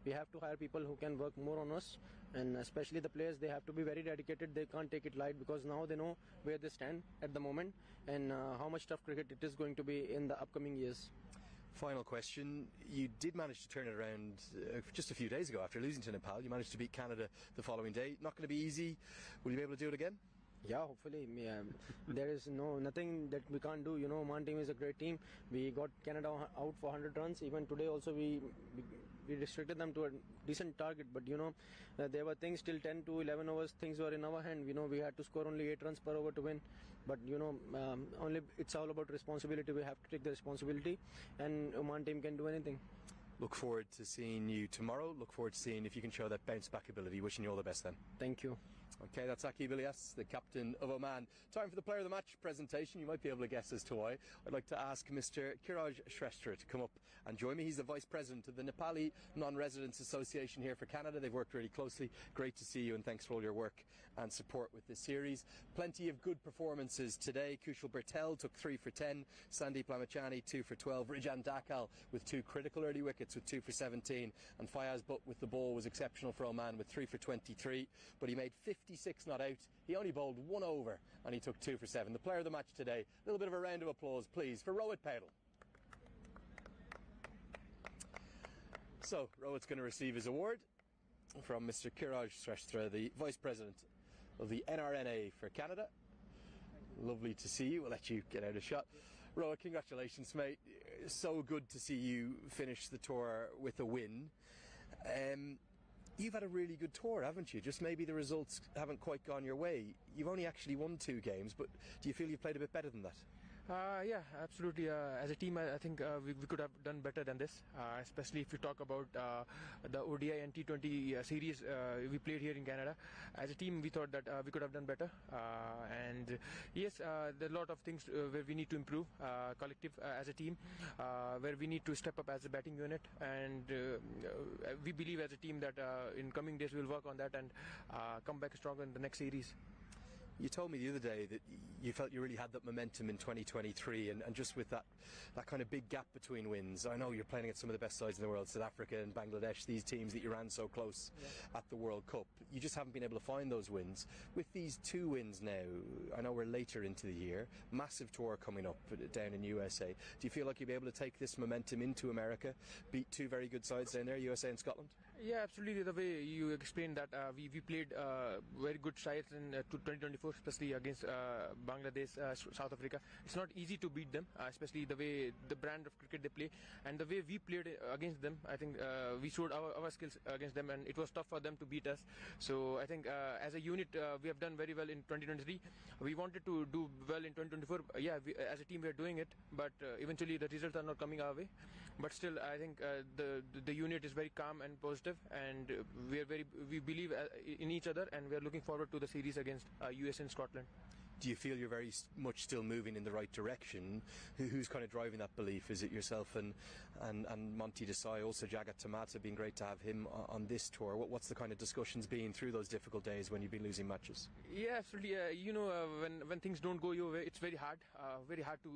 we have to hire people who can work more on us. And especially the players, they have to be very dedicated. They can't take it light because now they know where they stand at the moment and how much tough cricket it is going to be in the upcoming years. Final question. You did manage to turn it around just a few days ago after losing to Nepal. You managed to beat Canada the following day. Not going to be easy. Will you be able to do it again? Yeah, hopefully. There is nothing that we can't do. Oman team is a great team. We got Canada out for 100 runs. Even today also we restricted them to a decent target. But there were things till 10 to 11 overs. Things were in our hand. We had to score only 8 runs per over to win. But only it's all about responsibility. We have to take the responsibility, and Oman team can do anything. Look forward to seeing you tomorrow. Look forward to seeing if you can show that bounce back ability. Wishing you all the best then. Thank you. Okay, that's Aqib Ilyas, the captain of Oman. Time for the player of the match presentation. You might be able to guess as to why. I'd like to ask Mr. Kiraj Shrestha to come up and join me. He's the vice president of the Nepali Non-Residents Association here for Canada. They've worked really closely. Great to see you, and thanks for all your work and support with this series. Plenty of good performances today. Kushal Bertel took 3 for 10. Sandeep Lamachani 2 for 12. Rijan Dakal with 2 critical early wickets with 2 for 17. And Fayaz Butt with the ball was exceptional for Oman with 3 for 23. But he made 56 not out. He only bowled 1 over and he took 2 for 7. The player of the match today. A little bit of a round of applause, please, for Rohit Patel. So, Rohit's going to receive his award from Mr. Kiraj Shrestha, the Vice President of the NRNA for Canada. Lovely to see you. We'll let you get out a shot. Rohit, congratulations, mate. So good to see you finish the tour with a win. You've had a really good tour, haven't you? Just maybe the results haven't quite gone your way. You've only actually won 2 games, but do you feel you've played a bit better than that? Yeah, absolutely. As a team, I think we could have done better than this, especially if you talk about the ODI and T20 series we played here in Canada. As a team, we thought that we could have done better. And yes, there are a lot of things where we need to improve, collective as a team, where we need to step up as a batting unit. And we believe as a team that in coming days we'll work on that and come back stronger in the next series. You told me the other day that you felt you really had that momentum in 2023, and just with that kind of big gap between wins. I know you're playing against some of the best sides in the world, South Africa and Bangladesh, these teams that you ran so close at the World Cup. You just haven't been able to find those wins. With these 2 wins now, I know we're later into the year, massive tour coming up down in USA. Do you feel like you'll be able to take this momentum into America, beat 2 very good sides down there, USA and Scotland? Yeah, absolutely. The way you explained that, we played very good sides in 2024, especially against Bangladesh, South Africa. It's not easy to beat them, especially the way the brand of cricket they play and the way we played against them. I think we showed our skills against them, and it was tough for them to beat us. So I think as a unit, we have done very well in 2023. We wanted to do well in 2024. Yeah, as a team we are doing it, but eventually the results are not coming our way. But still, I think the unit is very calm and positive, and we believe in each other, and we are looking forward to the series against US and Scotland. Do you feel you're very much still moving in the right direction? Who's kind of driving that belief? Is it yourself and Monty Desai? Also Jagat Tamat, have been great to have him on this tour. What's the kind of discussions been through those difficult days when you've been losing matches? Yeah, absolutely. When things don't go your way, it's very hard to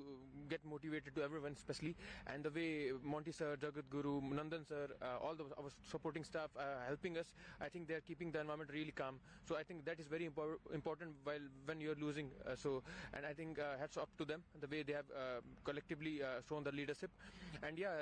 get motivated to everyone, especially. And the way Monty sir, Jagat Guru, Nandan sir, all our supporting staff helping us, I think they're keeping the environment really calm. So I think that is very important when you're losing. And I think hats off to them, the way they have collectively shown the leadership. And yeah,